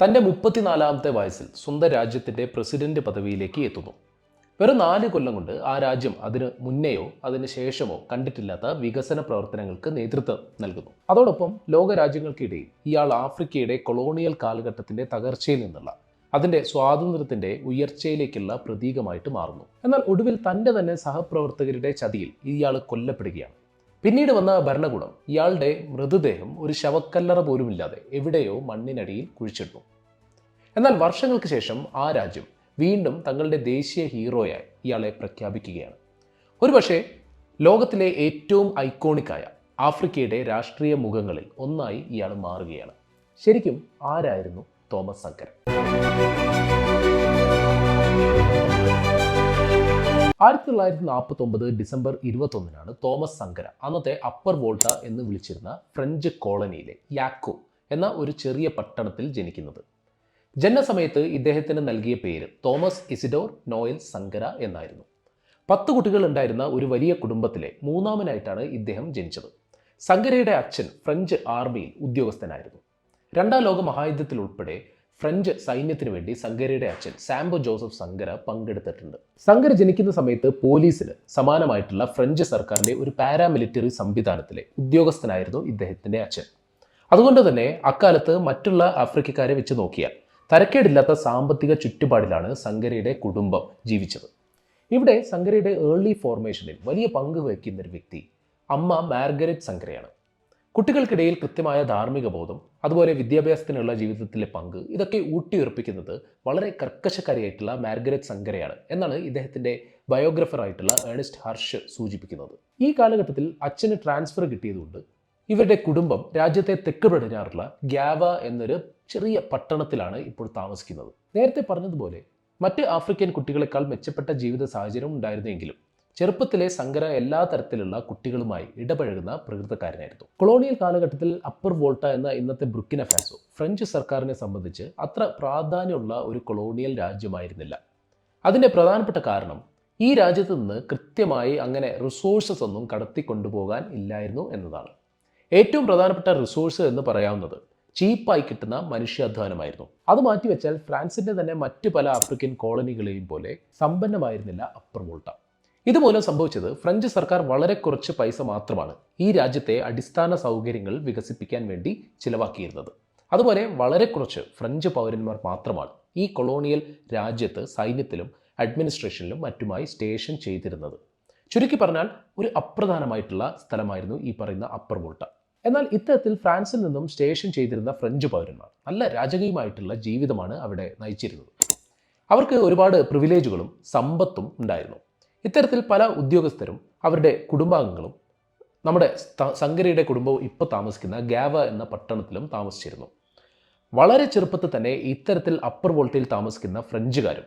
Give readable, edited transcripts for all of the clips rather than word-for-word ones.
തൻ്റെ 34-ാമത്തെ വയസ്സിൽ സ്വന്തം രാജ്യത്തിൻ്റെ പ്രസിഡന്റ് പദവിയിലേക്ക് എത്തുന്നു. വെറും 4 കൊല്ലം കൊണ്ട് ആ രാജ്യം അതിന് മുന്നെയോ അതിന് ശേഷമോ കണ്ടിട്ടില്ലാത്ത വികസന പ്രവർത്തനങ്ങൾക്ക് നേതൃത്വം നൽകുന്നു. അതോടൊപ്പം ലോകരാജ്യങ്ങൾക്കിടയിൽ ഇയാൾ ആഫ്രിക്കയുടെ കൊളോണിയൽ കാലഘട്ടത്തിൻ്റെ തകർച്ചയിൽ നിന്നുള്ള അതിൻ്റെ സ്വാതന്ത്ര്യത്തിൻ്റെ ഉയർച്ചയിലേക്കുള്ള പ്രതീകമായിട്ട് മാറുന്നു. എന്നാൽ ഒടുവിൽ തൻ്റെ തന്നെ സഹപ്രവർത്തകരുടെ ചതിയിൽ ഇയാൾ കൊല്ലപ്പെടുകയാണ്. പിന്നീട് വന്ന ഭരണകൂടം ഇയാളുടെ മൃതദേഹം ഒരു ശവക്കല്ലറ പോലുമില്ലാതെ എവിടെയോ മണ്ണിനടിയിൽ കുഴിച്ചിട്ടു. എന്നാൽ വർഷങ്ങൾക്ക് ശേഷം ആ രാജ്യം വീണ്ടും തങ്ങളുടെ ദേശീയ ഹീറോയായി ഇയാളെ പ്രഖ്യാപിക്കുകയാണ്. ഒരുപക്ഷെ ലോകത്തിലെ ഏറ്റവും ഐക്കോണിക്കായ ആഫ്രിക്കയുടെ രാഷ്ട്രീയ മുഖങ്ങളിൽ ഒന്നായി ഇയാൾ മാറുകയാണ്. ശരിക്കും ആരായിരുന്നു തോമസ് സങ്കര? 1949 ഡിസംബർ 21 തോമസ് സങ്കര അന്നത്തെ അപ്പർ വോൾട്ട എന്ന് വിളിച്ചിരുന്ന ഫ്രഞ്ച് കോളനിയിലെ യാക്കോ എന്ന ഒരു ചെറിയ പട്ടണത്തിൽ ജനിക്കുന്നത്. ജനനസമയത്ത് ഇദ്ദേഹത്തിന് നൽകിയ പേര് തോമസ് ഇസിഡോർ നോയൽ സങ്കര എന്നായിരുന്നു. 10 കുട്ടികൾ ഉണ്ടായിരുന്ന ഒരു വലിയ കുടുംബത്തിലെ മൂന്നാമനായിട്ടാണ് ഇദ്ദേഹം ജനിച്ചത്. സങ്കരയുടെ അച്ഛൻ ഫ്രഞ്ച് ആർമിയിൽ ഉദ്യോഗസ്ഥനായിരുന്നു. 2ാം ലോക മഹായുദ്ധത്തിൽ ഉൾപ്പെടെ ഫ്രഞ്ച് സൈന്യത്തിന് വേണ്ടി സങ്കരയുടെ അച്ഛൻ സാംബോ ജോസഫ് സങ്കര പങ്കെടുത്തിട്ടുണ്ട്. സങ്കര ജനിക്കുന്ന സമയത്ത് പോലീസിന് സമാനമായിട്ടുള്ള ഫ്രഞ്ച് സർക്കാരിന്റെ ഒരു പാരാമിലിറ്ററി സംവിധാനത്തിലെ ഉദ്യോഗസ്ഥനായിരുന്നു ഇദ്ദേഹത്തിന്റെ അച്ഛൻ. അതുകൊണ്ട് തന്നെ അക്കാലത്ത് മറ്റുള്ള ആഫ്രിക്കക്കാരെ വെച്ച് നോക്കിയാൽ തരക്കേടില്ലാത്ത സാമ്പത്തിക ചുറ്റുപാടിലാണ് സങ്കരയുടെ കുടുംബം ജീവിച്ചത്. ഇവിടെ സങ്കരയുടെ ഏർലി ഫോർമേഷനിൽ വലിയ പങ്ക് വഹിക്കുന്ന ഒരു വ്യക്തി അമ്മ മാർഗരറ്റ് സങ്കരയാണ്. കുട്ടികൾക്കിടയിൽ കൃത്യമായ ധാർമ്മിക ബോധം, അതുപോലെ വിദ്യാഭ്യാസത്തിനുള്ള ജീവിതത്തിലെ പങ്ക്, ഇതൊക്കെ ഊട്ടിയുറപ്പിക്കുന്നത് വളരെ കർക്കശക്കാരിയായിട്ടുള്ള മാർഗരറ്റ് സങ്കരയാണ് എന്നാണ് ഇദ്ദേഹത്തിൻ്റെ ബയോഗ്രഫറായിട്ടുള്ള ഏണിസ്റ്റ് ഹർഷ് സൂചിപ്പിക്കുന്നത്. ഈ കാലഘട്ടത്തിൽ അച്ഛന് ട്രാൻസ്ഫർ കിട്ടിയതുകൊണ്ട് ഇവരുടെ കുടുംബം രാജ്യത്തെ തെക്ക് പടിഞ്ഞാറുള്ള ഗ്യാവ എന്നൊരു ചെറിയ പട്ടണത്തിലാണ് ഇപ്പോൾ താമസിക്കുന്നത്. നേരത്തെ പറഞ്ഞതുപോലെ മറ്റ് ആഫ്രിക്കൻ കുട്ടികളെക്കാൾ മെച്ചപ്പെട്ട ജീവിത സാഹചര്യം ഉണ്ടായിരുന്നെങ്കിലും ചെറുപ്പത്തിലെ സങ്കര എല്ലാ തരത്തിലുള്ള കുട്ടികളുമായി ഇടപഴകുന്ന പ്രകൃതക്കാരനായിരുന്നു. കൊളോണിയൽ കാലഘട്ടത്തിൽ അപ്പർ വോൾട്ട എന്ന ഇന്നത്തെ ബുർക്കിന ഫാസോ ഫ്രഞ്ച് സർക്കാരിനെ സംബന്ധിച്ച് അത്ര പ്രാധാന്യമുള്ള ഒരു കൊളോണിയൽ രാജ്യമായിരുന്നില്ല. അതിൻ്റെ പ്രധാനപ്പെട്ട കാരണം ഈ രാജ്യത്ത് നിന്ന് കൃത്യമായി അങ്ങനെ റിസോഴ്സസ് ഒന്നും കടത്തിക്കൊണ്ടുപോകാൻ ഇല്ലായിരുന്നു എന്നതാണ്. ഏറ്റവും പ്രധാനപ്പെട്ട റിസോഴ്സ് എന്ന് പറയാവുന്നത് ചീപ്പായി കിട്ടുന്ന മനുഷ്യാധ്വാനമായിരുന്നു. അത് മാറ്റിവെച്ചാൽ ഫ്രാൻസിൻ്റെ തന്നെ മറ്റ് പല ആഫ്രിക്കൻ കോളനികളെയും പോലെ സമ്പന്നമായിരുന്നില്ല അപ്പർ വോൾട്ട. ഇതുമൂലം സംഭവിച്ചത് ഫ്രഞ്ച് സർക്കാർ വളരെ കുറച്ച് പൈസ മാത്രമാണ് ഈ രാജ്യത്തെ അടിസ്ഥാന സൗകര്യങ്ങൾ വികസിപ്പിക്കാൻ വേണ്ടി ചിലവാക്കിയിരുന്നത്. അതുപോലെ വളരെ കുറച്ച് ഫ്രഞ്ച് പൗരന്മാർ മാത്രമാണ് ഈ കൊളോണിയൽ രാജ്യത്ത് സൈന്യത്തിലും അഡ്മിനിസ്ട്രേഷനിലും മറ്റുമായി സ്റ്റേഷൻ ചെയ്തിരുന്നത്. ചുരുക്കി പറഞ്ഞാൽ ഒരു അപ്രധാനമായിട്ടുള്ള സ്ഥലമായിരുന്നു ഈ പറയുന്ന അപ്പർ വോൾട്ട. എന്നാൽ ഇത്തരത്തിൽ ഫ്രാൻസിൽ നിന്നും സ്റ്റേഷൻ ചെയ്തിരുന്ന ഫ്രഞ്ച് പൗരന്മാർ നല്ല രാജകീയമായിട്ടുള്ള ജീവിതമാണ് അവിടെ നയിച്ചിരുന്നത്. അവർക്ക് ഒരുപാട് പ്രിവിലേജുകളും സമ്പത്തും ഉണ്ടായിരുന്നു. ഇത്തരത്തിൽ പല ഉദ്യോഗസ്ഥരും അവരുടെ കുടുംബാംഗങ്ങളും നമ്മുടെ സങ്കരയുടെ കുടുംബവും ഇപ്പോൾ താമസിക്കുന്ന ഗ്യാവ എന്ന പട്ടണത്തിലും താമസിച്ചിരുന്നു. വളരെ ചെറുപ്പത്തിൽ തന്നെ ഇത്തരത്തിൽ അപ്പർ വോൾട്ടയിൽ താമസിക്കുന്ന ഫ്രഞ്ചുകാരും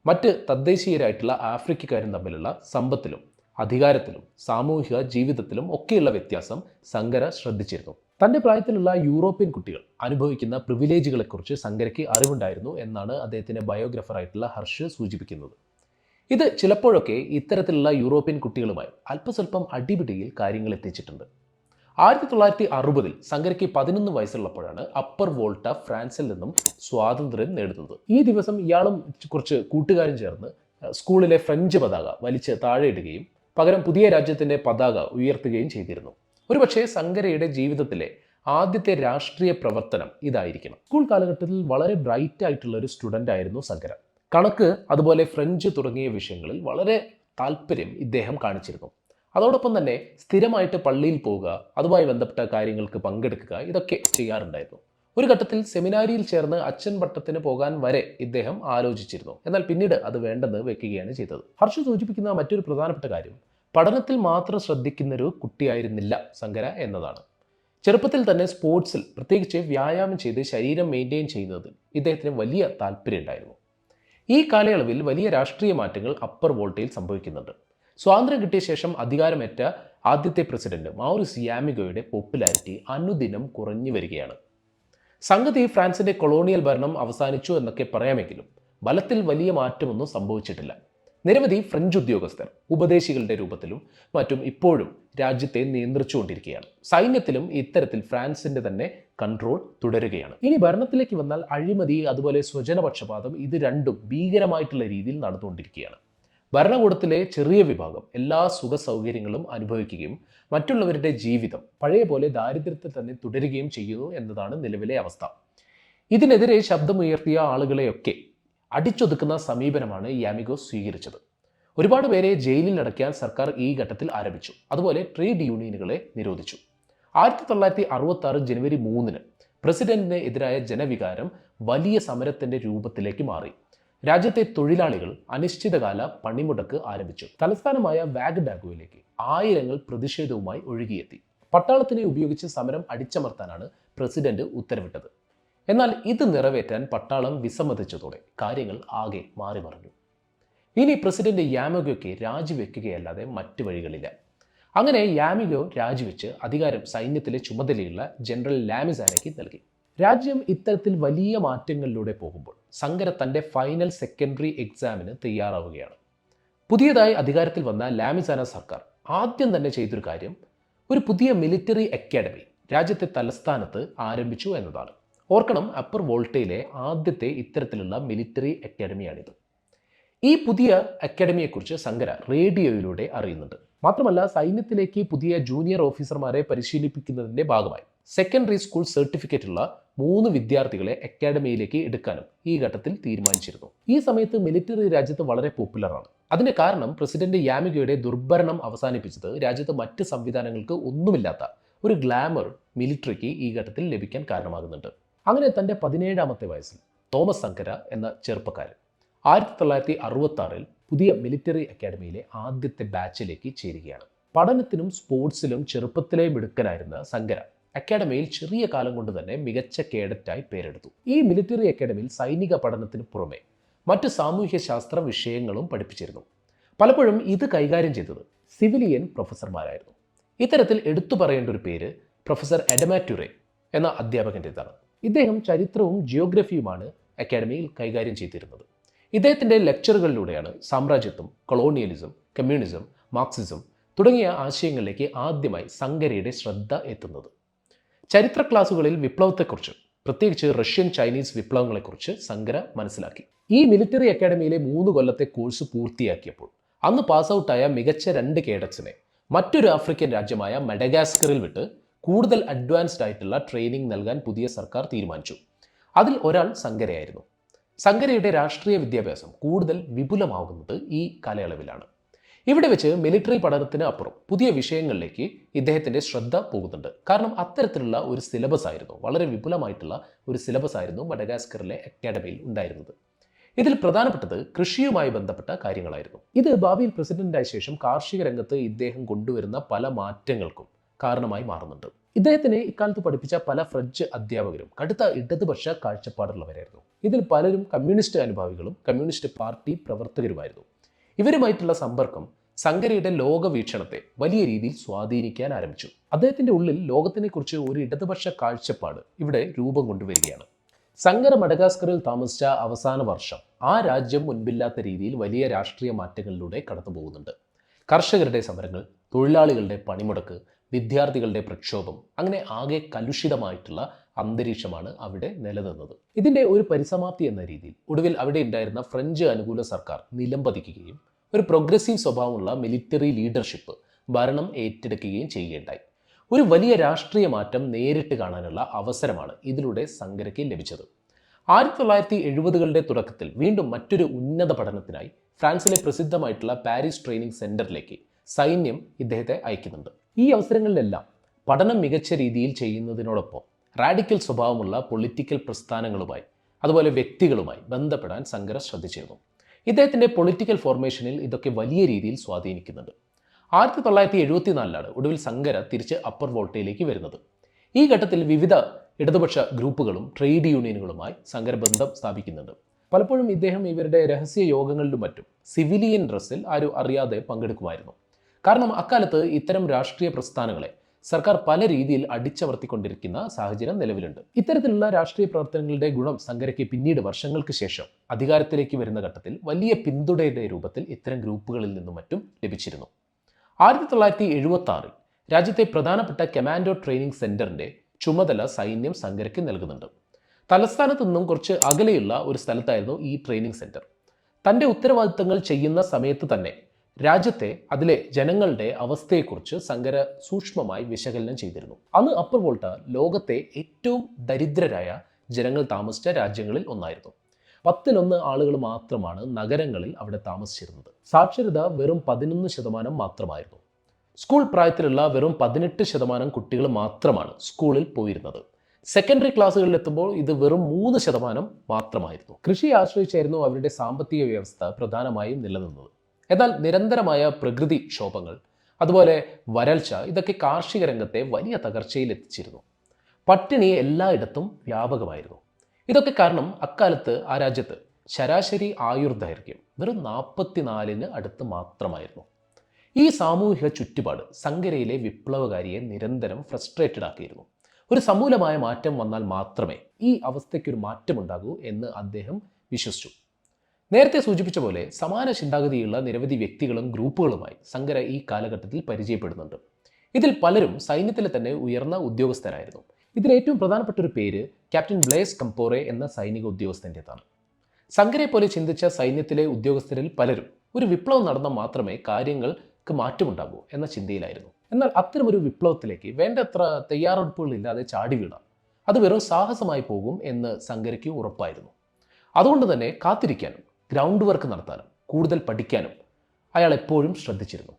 മറ്റ് തദ്ദേശീയരായിട്ടുള്ള ആഫ്രിക്കക്കാരും തമ്മിലുള്ള സമ്പത്തിലും അധികാരത്തിലും സാമൂഹിക ജീവിതത്തിലും ഒക്കെയുള്ള വ്യത്യാസം സങ്കര ശ്രദ്ധിച്ചിരുന്നു. തൻ്റെ പ്രായത്തിലുള്ള യൂറോപ്യൻ കുട്ടികൾ അനുഭവിക്കുന്ന പ്രിവിലേജുകളെക്കുറിച്ച് സങ്കരയ്ക്ക് അറിവുണ്ടായിരുന്നു എന്നാണ് അദ്ദേഹത്തിൻ്റെ ബയോഗ്രഫറായിട്ടുള്ള ഹർഷ് സൂചിപ്പിക്കുന്നത്. ഇത് ചിലപ്പോഴൊക്കെ ഇത്തരത്തിലുള്ള യൂറോപ്യൻ കുട്ടികളുമായി അല്പസ്വല്പം അടിപിടിയിൽ കാര്യങ്ങൾ എത്തിച്ചിട്ടുണ്ട്. 1960 സങ്കരയ്ക്ക് 11 വയസ്സുള്ളപ്പോഴാണ് അപ്പർ വോൾട്ട ഫ്രാൻസിൽ നിന്നും സ്വാതന്ത്ര്യം നേടുന്നത്. ഈ ദിവസം ഇയാളും കുറച്ച് കൂട്ടുകാരും ചേർന്ന് സ്കൂളിലെ ഫ്രഞ്ച് പതാക വലിച്ച് താഴെയിടുകയും പകരം പുതിയ രാജ്യത്തിൻ്റെ പതാക ഉയർത്തുകയും ചെയ്തിരുന്നു. ഒരുപക്ഷെ സങ്കരയുടെ ജീവിതത്തിലെ ആദ്യത്തെ രാഷ്ട്രീയ പ്രവർത്തനം ഇതായിരിക്കണം. സ്കൂൾ കാലഘട്ടത്തിൽ വളരെ ബ്രൈറ്റ് ആയിട്ടുള്ള ഒരു സ്റ്റുഡൻ്റ് ആയിരുന്നു സങ്കര. കണക്ക്, അതുപോലെ ഫ്രഞ്ച് തുടങ്ങിയ വിഷയങ്ങളിൽ വളരെ താല്പര്യം ഇദ്ദേഹം കാണിച്ചിരുന്നു. അതോടൊപ്പം തന്നെ സ്ഥിരമായിട്ട് പള്ളിയിൽ പോവുക, അതുമായി ബന്ധപ്പെട്ട കാര്യങ്ങൾക്ക് പങ്കെടുക്കുക, ഇതൊക്കെ ചെയ്യാറുണ്ടായിരുന്നു. ഒരു ഘട്ടത്തിൽ സെമിനാരിയിൽ ചേർന്ന് അച്ഛൻ പട്ടത്തിന് പോകാൻ വരെ ഇദ്ദേഹം ആലോചിച്ചിരുന്നു. എന്നാൽ പിന്നീട് അത് വേണ്ടെന്ന് വെക്കുകയാണ് ചെയ്തത്. ഹർഷ സൂചിപ്പിക്കുന്ന മറ്റൊരു പ്രധാനപ്പെട്ട കാര്യം പഠനത്തിൽ മാത്രം ശ്രദ്ധിക്കുന്നൊരു കുട്ടിയായിരുന്നില്ല സങ്കര എന്നതാണ്. ചെറുപ്പത്തിൽ തന്നെ സ്പോർട്സിൽ, പ്രത്യേകിച്ച് വ്യായാമം ചെയ്ത് ശരീരം മെയിൻറ്റെയിൻ ചെയ്യുന്നതിൽ ഇദ്ദേഹത്തിന് വലിയ താല്പര്യം ഉണ്ടായിരുന്നു. ഈ കാലയളവിൽ വലിയ രാഷ്ട്രീയ മാറ്റങ്ങൾ അപ്പർ വോൾട്ടയിൽ സംഭവിക്കുന്നുണ്ട്. സ്വാതന്ത്ര്യം കിട്ടിയ ശേഷം അധികാരമേറ്റ ആദ്യത്തെ പ്രസിഡന്റ് മൗറിസ് യാമിഗോയുടെ പോപ്പുലാരിറ്റി അനുദിനം കുറഞ്ഞു വരികയാണ്. സംഗതി ഫ്രാൻസിന്റെ കൊളോണിയൽ ഭരണം അവസാനിച്ചു എന്നൊക്കെ പറയാമെങ്കിലും ബലത്തിൽ വലിയ മാറ്റമൊന്നും സംഭവിച്ചിട്ടില്ല. നിരവധി ഫ്രഞ്ച് ഉദ്യോഗസ്ഥർ ഉപദേശികളുടെ രൂപത്തിലും മറ്റും ഇപ്പോഴും രാജ്യത്തെ നിയന്ത്രിച്ചുകൊണ്ടിരിക്കുകയാണ്. സൈന്യത്തിലും ഇത്തരത്തിൽ ഫ്രാൻസിന്റെ തന്നെ കൺട്രോൾ തുടരുകയാണ്. ഇനി ഭരണത്തിലേക്ക് വന്നാൽ അഴിമതി അതുപോലെ സ്വജനപക്ഷപാതം ഇത് രണ്ടും ഭീകരമായിട്ടുള്ള രീതിയിൽ നടന്നുകൊണ്ടിരിക്കുകയാണ്. ഭരണകൂടത്തിലെ ചെറിയ വിഭാഗം എല്ലാ സുഖ സൗകര്യങ്ങളും അനുഭവിക്കുകയും മറ്റുള്ളവരുടെ ജീവിതം പഴയ പോലെ ദാരിദ്ര്യത്തിൽ തന്നെ തുടരുകയും ചെയ്യുന്നു എന്നതാണ് നിലവിലെ അവസ്ഥ. ഇതിനെതിരെ ശബ്ദമുയർത്തിയ ആളുകളെയൊക്കെ അടിച്ചൊതുക്കുന്ന സമീപനമാണ് യാമിഗോ സ്വീകരിച്ചത്. ഒരുപാട് പേരെ ജയിലിൽ അടയ്ക്കാൻ സർക്കാർ ഈ ഘട്ടത്തിൽ ആരംഭിച്ചു. അതുപോലെ ട്രേഡ് യൂണിയനുകളെ നിരോധിച്ചു. 1966 ജനുവരി 3 പ്രസിഡന്റിന് എതിരായ ജനവികാരം വലിയ സമരത്തിന്റെ രൂപത്തിലേക്ക് മാറി. രാജ്യത്തെ തൊഴിലാളികൾ അനിശ്ചിതകാല പണിമുടക്ക് ആരംഭിച്ചു. തലസ്ഥാനമായ വാഗഡാഗോയിലേക്ക് ആയിരങ്ങൾ പ്രതിഷേധവുമായി ഒഴുകിയെത്തി. പട്ടാളത്തിനെ ഉപയോഗിച്ച് സമരം അടിച്ചമർത്താനാണ് പ്രസിഡന്റ് ഉത്തരവിട്ടത്. എന്നാൽ ഇത് നിറവേറ്റാൻ പട്ടാളം വിസമ്മതിച്ചതോടെ കാര്യങ്ങൾ ആകെ മാറി മറിഞ്ഞു. ഇനി പ്രസിഡന്റ് യാമിഗോയ്ക്ക് രാജിവെക്കുകയല്ലാതെ മറ്റു വഴികളില്ല. അങ്ങനെ യാമിഗോ രാജിവെച്ച് അധികാരം സൈന്യത്തിലെ ചുമതലയുള്ള ജനറൽ ലാമിസാനയ്ക്ക് നൽകി. രാജ്യം ഇത്തരത്തിൽ വലിയ മാറ്റങ്ങളിലൂടെ പോകുമ്പോൾ സങ്കര തൻ്റെ ഫൈനൽ സെക്കൻഡറി എക്സാമിന് തയ്യാറാവുകയാണ്. പുതിയതായി അധികാരത്തിൽ വന്ന ലാമിസാന സർക്കാർ ആദ്യം തന്നെ ചെയ്തൊരു കാര്യം ഒരു പുതിയ മിലിറ്ററി അക്കാഡമി രാജ്യത്തെ തലസ്ഥാനത്ത് ആരംഭിച്ചു എന്നതാണ്. ഓർക്കണം, അപ്പർ വോൾട്ടയിലെ ആദ്യത്തെ ഇത്തരത്തിലുള്ള മിലിറ്ററി അക്കാഡമിയാണിത്. ഈ പുതിയ അക്കാഡമിയെക്കുറിച്ച് സങ്കര റേഡിയോയിലൂടെ അറിയുന്നുണ്ട്. മാത്രമല്ല, സൈന്യത്തിലേക്ക് പുതിയ ജൂനിയർ ഓഫീസർമാരെ പരിശീലിപ്പിക്കുന്നതിൻ്റെ ഭാഗമായി സെക്കൻഡറി സ്കൂൾ സർട്ടിഫിക്കറ്റുള്ള 3 വിദ്യാർത്ഥികളെ അക്കാഡമിയിലേക്ക് എടുക്കാനും ഈ ഘട്ടത്തിൽ തീരുമാനിച്ചിരുന്നു. ഈ സമയത്ത് മിലിറ്ററി രാജ്യത്ത് വളരെ പോപ്പുലറാണ്. അതിന്റെ കാരണം പ്രസിഡന്റ് യാമിഗോയുടെ ദുർഭരണം അവസാനിപ്പിച്ചത് രാജ്യത്ത് മറ്റ് സംവിധാനങ്ങൾക്ക് ഒന്നുമില്ലാത്ത ഒരു ഗ്ലാമർ മിലിറ്ററിക്ക് ഈ ഘട്ടത്തിൽ ലഭിക്കാൻ കാരണമാകുന്നുണ്ട്. അങ്ങനെ തൻ്റെ 17ാമത്തെ വയസ്സിൽ തോമസ് സങ്കര എന്ന ചെറുപ്പക്കാരൻ 1966 പുതിയ മിലിറ്ററി അക്കാഡമിയിലെ ആദ്യത്തെ ബാച്ചിലേക്ക് ചേരുകയാണ്. പഠനത്തിനും സ്പോർട്സിലും ചെറുപ്പത്തിലെ മിടുക്കനായിരുന്ന സങ്കര അക്കാഡമിയിൽ ചെറിയ കാലം കൊണ്ട് തന്നെ മികച്ച കേഡറ്റായി പേരെടുത്തു. ഈ മിലിറ്ററി അക്കാഡമിയിൽ സൈനിക പഠനത്തിന് പുറമെ മറ്റ് സാമൂഹ്യശാസ്ത്ര വിഷയങ്ങളും പഠിപ്പിച്ചിരുന്നു. പലപ്പോഴും ഇത് കൈകാര്യം ചെയ്തത് സിവിലിയൻ പ്രൊഫസർമാരായിരുന്നു. ഇത്തരത്തിൽ എടുത്തു പറയേണ്ട ഒരു പേര് പ്രൊഫസർ എഡമാറ്റുറെ എന്ന അധ്യാപകൻ്റെതാണ്. ഇദ്ദേഹം ചരിത്രവും ജിയോഗ്രഫിയുമാണ് അക്കാഡമിയിൽ കൈകാര്യം ചെയ്തിരുന്നത്. ഇദ്ദേഹത്തിൻ്റെ ലെക്ചറുകളിലൂടെയാണ് സാമ്രാജ്യത്വം, കൊളോണിയലിസം, കമ്മ്യൂണിസം, മാർക്സിസം തുടങ്ങിയ ആശയങ്ങളിലേക്ക് ആദ്യമായി സങ്കരയുടെ ശ്രദ്ധ എത്തുന്നത്. ചരിത്ര ക്ലാസുകളിൽ വിപ്ലവത്തെക്കുറിച്ച്, പ്രത്യേകിച്ച് റഷ്യൻ ചൈനീസ് വിപ്ലവങ്ങളെക്കുറിച്ച് സങ്കര മനസ്സിലാക്കി. ഈ മിലിറ്ററി അക്കാഡമിയിലെ 3 കൊല്ലത്തെ കോഴ്സ് പൂർത്തിയാക്കിയപ്പോൾ അന്ന് പാസ് ഔട്ടായ മികച്ച 2 കേഡറ്റ്സിനെ മറ്റൊരു ആഫ്രിക്കൻ രാജ്യമായ മഡഗാസ്കറിൽ വിട്ട് കൂടുതൽ അഡ്വാൻസ്ഡ് ആയിട്ടുള്ള ട്രെയിനിങ് നൽകാൻ പുതിയ സർക്കാർ തീരുമാനിച്ചു. അതിൽ ഒരാൾ സങ്കരയായിരുന്നു. സങ്കരയുടെ രാഷ്ട്രീയ വിദ്യാഭ്യാസം കൂടുതൽ വിപുലമാകുന്നത് ഈ കാലയളവിലാണ്. ഇവിടെ വെച്ച് മിലിറ്ററി പഠനത്തിന് അപ്പുറം പുതിയ വിഷയങ്ങളിലേക്ക് ഇദ്ദേഹത്തിൻ്റെ ശ്രദ്ധ പോകുന്നുണ്ട്. കാരണം അത്തരത്തിലുള്ള ഒരു സിലബസ് ആയിരുന്നു, വളരെ വിപുലമായിട്ടുള്ള ഒരു സിലബസ് ആയിരുന്നു മഡഗാസ്കറിലെ അക്കാഡമിയിൽ ഉണ്ടായിരുന്നത്. ഇതിൽ പ്രധാനപ്പെട്ടത് കൃഷിയുമായി ബന്ധപ്പെട്ട കാര്യങ്ങളായിരുന്നു. ഇത് ഭാവിയിൽ പ്രസിഡന്റായ ശേഷം കാർഷിക രംഗത്ത് ഇദ്ദേഹം കൊണ്ടുവരുന്ന പല മാറ്റങ്ങൾക്കും കാരണമായി മാറുന്നുണ്ട്. ഇദ്ദേഹത്തിനെ ഇക്കാലത്ത് പഠിപ്പിച്ച പല ഫ്രഞ്ച് അധ്യാപകരും കടുത്ത ഇടതുപക്ഷ കാഴ്ചപ്പാടുള്ളവരായിരുന്നു. ഇതിൽ പലരും കമ്മ്യൂണിസ്റ്റ് അനുഭാവികളും കമ്മ്യൂണിസ്റ്റ് പാർട്ടി പ്രവർത്തകരുമായിരുന്നു. ഇവരുമായിട്ടുള്ള സമ്പർക്കം സങ്കരയുടെ ലോകവീക്ഷണത്തെ വലിയ രീതിയിൽ സ്വാധീനിക്കാൻ ആരംഭിച്ചു. അദ്ദേഹത്തിൻ്റെ ഉള്ളിൽ ലോകത്തിനെക്കുറിച്ച് ഒരു ഇടതുപക്ഷ കാഴ്ചപ്പാട് ഇവിടെ രൂപം കൊണ്ടുവരികയാണ്. സങ്കര മഡഗാസ്കറിൽ താമസിച്ച അവസാന വർഷം ആ രാജ്യം മുൻപില്ലാത്ത രീതിയിൽ വലിയ രാഷ്ട്രീയ മാറ്റങ്ങളിലൂടെ കടന്നു പോകുന്നുണ്ട്. കർഷകരുടെ സമരങ്ങൾ, തൊഴിലാളികളുടെ പണിമുടക്ക്, വിദ്യാർത്ഥികളുടെ പ്രക്ഷോഭം, അങ്ങനെ ആകെ കലുഷിതമായിട്ടുള്ള അന്തരീക്ഷമാണ് അവിടെ നിലനിന്നത്. ഇതിൻ്റെ ഒരു പരിസമാപ്തി എന്ന രീതിയിൽ ഒടുവിൽ അവിടെ ഉണ്ടായിരുന്ന ഫ്രഞ്ച് അനുകൂല സർക്കാർ നിലംപതിക്കുകയും ഒരു പ്രോഗ്രസീവ് സ്വഭാവമുള്ള മിലിറ്ററി ലീഡർഷിപ്പ് ഭരണം ഏറ്റെടുക്കുകയും ചെയ്യുകയുണ്ടായി. ഒരു വലിയ രാഷ്ട്രീയ മാറ്റം നേരിട്ട് കാണാനുള്ള അവസരമാണ് ഇതിലൂടെ സങ്കരയ്ക്ക് ലഭിച്ചത്. 1970കളുടെ തുടക്കത്തിൽ വീണ്ടും മറ്റൊരു ഉന്നത പഠനത്തിനായി ഫ്രാൻസിലെ പ്രസിദ്ധമായിട്ടുള്ള പാരീസ് ട്രെയിനിങ് സെന്ററിലേക്ക് സൈന്യം ഇദ്ദേഹത്തെ അയക്കുന്നുണ്ട്. ഈ അവസരങ്ങളിലെല്ലാം പഠനം മികച്ച രീതിയിൽ ചെയ്യുന്നതിനോടൊപ്പം റാഡിക്കൽ സ്വഭാവമുള്ള പൊളിറ്റിക്കൽ പ്രസ്ഥാനങ്ങളുമായി അതുപോലെ വ്യക്തികളുമായി ബന്ധപ്പെടാൻ സങ്കര ശ്രദ്ധിച്ചിരുന്നു. ഇദ്ദേഹത്തിൻ്റെ പൊളിറ്റിക്കൽ ഫോർമേഷനിൽ ഇതൊക്കെ വലിയ രീതിയിൽ സ്വാധീനിക്കുന്നുണ്ട്. 1974 ഒടുവിൽ സങ്കര തിരിച്ച് അപ്പർ വോൾട്ടയിലേക്ക് വരുന്നത്. ഈ ഘട്ടത്തിൽ വിവിധ ഇടതുപക്ഷ ഗ്രൂപ്പുകളും ട്രേഡ് യൂണിയനുകളുമായി സങ്കര ബന്ധം സ്ഥാപിക്കുന്നുണ്ട്. പലപ്പോഴും ഇദ്ദേഹം ഇവരുടെ രഹസ്യ യോഗങ്ങളിലും മറ്റും സിവിലിയൻ ഡ്രസ്സിൽ ആരും അറിയാതെ പങ്കെടുക്കുമായിരുന്നു. കാരണം അക്കാലത്ത് ഇത്തരം രാഷ്ട്രീയ പ്രസ്ഥാനങ്ങളെ സർക്കാർ പല രീതിയിൽ അടിച്ചമർത്തിക്കൊണ്ടിരിക്കുന്ന സാഹചര്യം നിലവിലുണ്ട്. ഇത്തരത്തിലുള്ള രാഷ്ട്രീയ പ്രവർത്തനങ്ങളുടെ ഗുണം സങ്കരയ്ക്ക് പിന്നീട് വർഷങ്ങൾക്ക് ശേഷം അധികാരത്തിലേക്ക് വരുന്ന ഘട്ടത്തിൽ വലിയ പിന്തുണയുടെ രൂപത്തിൽ ഇത്തരം ഗ്രൂപ്പുകളിൽ നിന്നും മറ്റും ലഭിച്ചിരുന്നു. 1976 രാജ്യത്തെ പ്രധാനപ്പെട്ട കമാൻഡോ ട്രെയിനിങ് സെന്ററിന്റെ ചുമതല സൈന്യം സങ്കരയ്ക്ക് നൽകുന്നുണ്ട്. തലസ്ഥാനത്ത് നിന്നും കുറച്ച് അകലെയുള്ള ഒരു സ്ഥലത്തായിരുന്നു ഈ ട്രെയിനിങ് സെന്റർ. തൻ്റെ ഉത്തരവാദിത്തങ്ങൾ ചെയ്യുന്ന സമയത്ത് തന്നെ രാജ്യത്തെ അതിലെ ജനങ്ങളുടെ അവസ്ഥയെക്കുറിച്ച് സങ്കര സൂക്ഷ്മമായി വിശകലനം ചെയ്തിരുന്നു. അന്ന് അപ്പർ വോൾട്ട ലോകത്തെ ഏറ്റവും ദരിദ്രരായ ജനങ്ങൾ താമസിച്ച രാജ്യങ്ങളിൽ ഒന്നായിരുന്നു. 10 ആളുകൾ മാത്രമാണ് നഗരങ്ങളിൽ അവിടെ താമസിച്ചിരുന്നത്. സാക്ഷരത വെറും 11% മാത്രമായിരുന്നു. സ്കൂൾ പ്രായത്തിലുള്ള വെറും 18% കുട്ടികൾ മാത്രമാണ് സ്കൂളിൽ പോയിരുന്നത്. സെക്കൻഡറി ക്ലാസ്സുകളിൽ എത്തുമ്പോൾ ഇത് വെറും 3% മാത്രമായിരുന്നു. കൃഷിയെ ആശ്രയിച്ചായിരുന്നു അവരുടെ സാമ്പത്തിക വ്യവസ്ഥ പ്രധാനമായും നിലനിന്നത്. എന്നാൽ നിരന്തരമായ പ്രകൃതി ക്ഷോഭങ്ങൾ, അതുപോലെ വരൾച്ച, ഇതൊക്കെ കാർഷിക രംഗത്തെ വലിയ തകർച്ചയിൽ എത്തിച്ചിരുന്നു. പട്ടിണി എല്ലായിടത്തും വ്യാപകമായിരുന്നു. ഇതൊക്കെ കാരണം അക്കാലത്ത് ആ രാജ്യത്ത് ശരാശരി ആയുർദൈർഘ്യം വെറും 44 അടുത്ത് മാത്രമായിരുന്നു. ഈ സാമൂഹിക ചുറ്റുപാട് സങ്കരയിലെ വിപ്ലവകാരിയെ നിരന്തരം ഫ്രസ്ട്രേറ്റഡ് ആക്കിയിരുന്നു. ഒരു സമൂലമായ മാറ്റം വന്നാൽ മാത്രമേ ഈ അവസ്ഥയ്ക്കൊരു മാറ്റമുണ്ടാകൂ എന്ന് അദ്ദേഹം വിശ്വസിച്ചു. നേരത്തെ സൂചിപ്പിച്ച പോലെ സമാന ചിന്താഗതിയുള്ള നിരവധി വ്യക്തികളും ഗ്രൂപ്പുകളുമായി സങ്കര ഈ കാലഘട്ടത്തിൽ പരിചയപ്പെടുന്നുണ്ട്. ഇതിൽ പലരും സൈന്യത്തിലെ തന്നെ ഉയർന്ന ഉദ്യോഗസ്ഥരായിരുന്നു. ഇതിൽ ഏറ്റവും പ്രധാനപ്പെട്ട ഒരു പേര് ക്യാപ്റ്റൻ ബ്ലേസ് കംപോറെ എന്ന സൈനിക ഉദ്യോഗസ്ഥൻ്റെതാണ്. സങ്കരയെ പോലെ ചിന്തിച്ച സൈന്യത്തിലെ ഉദ്യോഗസ്ഥരിൽ പലരും ഒരു വിപ്ലവം നടന്നാൽ മാത്രമേ കാര്യങ്ങൾക്ക് മാറ്റമുണ്ടാകൂ എന്ന ചിന്തയിലായിരുന്നു. എന്നാൽ അത്തരമൊരു വിപ്ലവത്തിലേക്ക് വേണ്ടത്ര തയ്യാറെടുപ്പുകളില്ലാതെ ചാടി വീണാൽ അത് വെറും സാഹസമായി പോകും എന്ന് സങ്കരയ്ക്ക് ഉറപ്പായിരുന്നു. അതുകൊണ്ട് തന്നെ കാത്തിരിക്കാനും ഗ്രൗണ്ട് വർക്ക് നടത്താനും കൂടുതൽ പഠിക്കാനും അയാൾ എപ്പോഴും ശ്രദ്ധിച്ചിരുന്നു.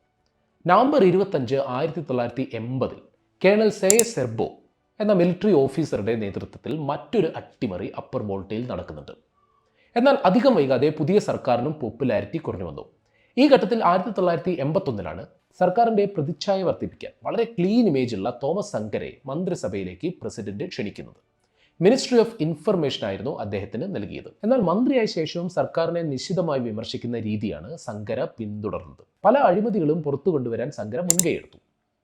നവംബർ 25, 1980 കേണൽ സേയസ് സെർബോ എന്ന മിലിറ്ററി ഓഫീസറുടെ നേതൃത്വത്തിൽ മറ്റൊരു അട്ടിമറി അപ്പർ വോൾട്ടയിൽ നടക്കുന്നുണ്ട്. എന്നാൽ അധികം വൈകാതെ പുതിയ സർക്കാരിനും പോപ്പുലാരിറ്റി കുറഞ്ഞു വന്നു. ഈ ഘട്ടത്തിൽ 1981 സർക്കാരിൻ്റെ പ്രതിച്ഛായ വർദ്ധിപ്പിക്കാൻ വളരെ ക്ലീൻ ഇമേജുള്ള തോമസ് സങ്കരയെ മന്ത്രിസഭയിലേക്ക് പ്രസിഡന്റ് ക്ഷണിക്കുന്നത്. മിനിസ്ട്രി ഓഫ് ഇൻഫർമേഷൻ ആയിരുന്നു അദ്ദേഹത്തിന് നൽകിയത്. എന്നാൽ മന്ത്രിയായ ശേഷവും സർക്കാരിനെ നിശിതമായി വിമർശിക്കുന്ന രീതിയാണ് സങ്കര പിന്തുടർന്നത്. പല അഴിമതികളും പുറത്തു കൊണ്ടുവരാൻ സങ്കര മുൻകൈയെടുത്തു.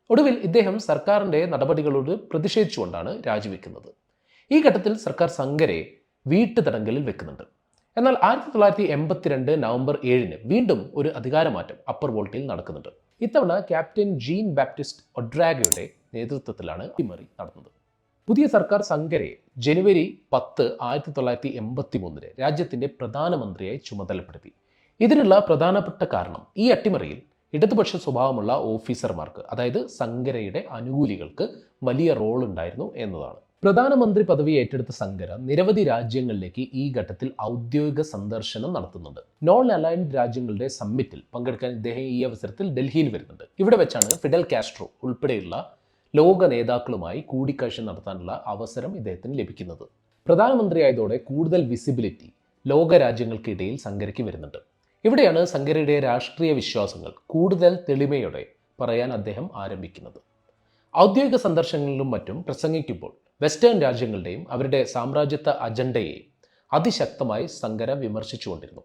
ഒടുവിൽ ഇദ്ദേഹം സർക്കാരിൻ്റെ നടപടികളോട് പ്രതിഷേധിച്ചുകൊണ്ടാണ് രാജിവെക്കുന്നത്. ഈ ഘട്ടത്തിൽ സർക്കാർ സങ്കരയെ വീട്ടുതടങ്കലിൽ വെക്കുന്നുണ്ട്. എന്നാൽ 1982 നവംബർ 7 വീണ്ടും ഒരു അധികാരമാറ്റം അപ്പർ വോൾട്ടയിൽ നടക്കുന്നുണ്ട്. ഇത്തവണ ക്യാപ്റ്റൻ ജീൻ ബാപ്റ്റിസ്റ്റ് ഒഡ്രാഗയുടെ നേതൃത്വത്തിലാണ് അട്ടിമറി നടന്നത്. പുതിയ സർക്കാർ സങ്കരയെ ജനുവരി 10, 1983 രാജ്യത്തിൻ്റെ പ്രധാനമന്ത്രിയായി ചുമതലപ്പെടുത്തി. ഇതിനുള്ള പ്രധാനപ്പെട്ട കാരണം ഈ അട്ടിമറിയിൽ ഇടതുപക്ഷ സ്വഭാവമുള്ള ഓഫീസർമാർക്ക്, അതായത് സങ്കരയുടെ അനുകൂലികൾക്ക് വലിയ റോൾ ഉണ്ടായിരുന്നു എന്നതാണ്. പ്രധാനമന്ത്രി പദവി ഏറ്റെടുത്ത സങ്കര നിരവധി രാജ്യങ്ങളിലേക്ക് ഈ ഘട്ടത്തിൽ ഔദ്യോഗിക സന്ദർശനം നടത്തുന്നുണ്ട്. നോൺ അലൈൻഡ് രാജ്യങ്ങളുടെ സമ്മിറ്റിൽ പങ്കെടുക്കാൻ ഇദ്ദേഹം ഈ അവസരത്തിൽ ഡൽഹിയിൽ വരുന്നുണ്ട്. ഇവിടെ വെച്ചാണ് ഫിഡൽ കാസ്ട്രോ ഉൾപ്പെടെയുള്ള ലോക നേതാക്കളുമായി കൂടിക്കാഴ്ച നടത്താനുള്ള അവസരം ഇദ്ദേഹത്തിന് ലഭിക്കുന്നത്. പ്രധാനമന്ത്രിയായതോടെ കൂടുതൽ വിസിബിലിറ്റി ലോക രാജ്യങ്ങൾക്കിടയിൽ സങ്കരയ്ക്ക് വരുന്നുണ്ട്. ഇവിടെയാണ് സങ്കരയുടെ രാഷ്ട്രീയ വിശ്വാസങ്ങൾ കൂടുതൽ തെളിമയോടെ പറയാൻ അദ്ദേഹം ആരംഭിക്കുന്നത്. ഔദ്യോഗിക സന്ദർശനങ്ങളിലും മറ്റും പ്രസംഗിക്കുമ്പോൾ വെസ്റ്റേൺ രാജ്യങ്ങളുടെയും അവരുടെ സാമ്രാജ്യത്വ അജണ്ടയെയും അതിശക്തമായി സങ്കര വിമർശിച്ചുകൊണ്ടിരുന്നു.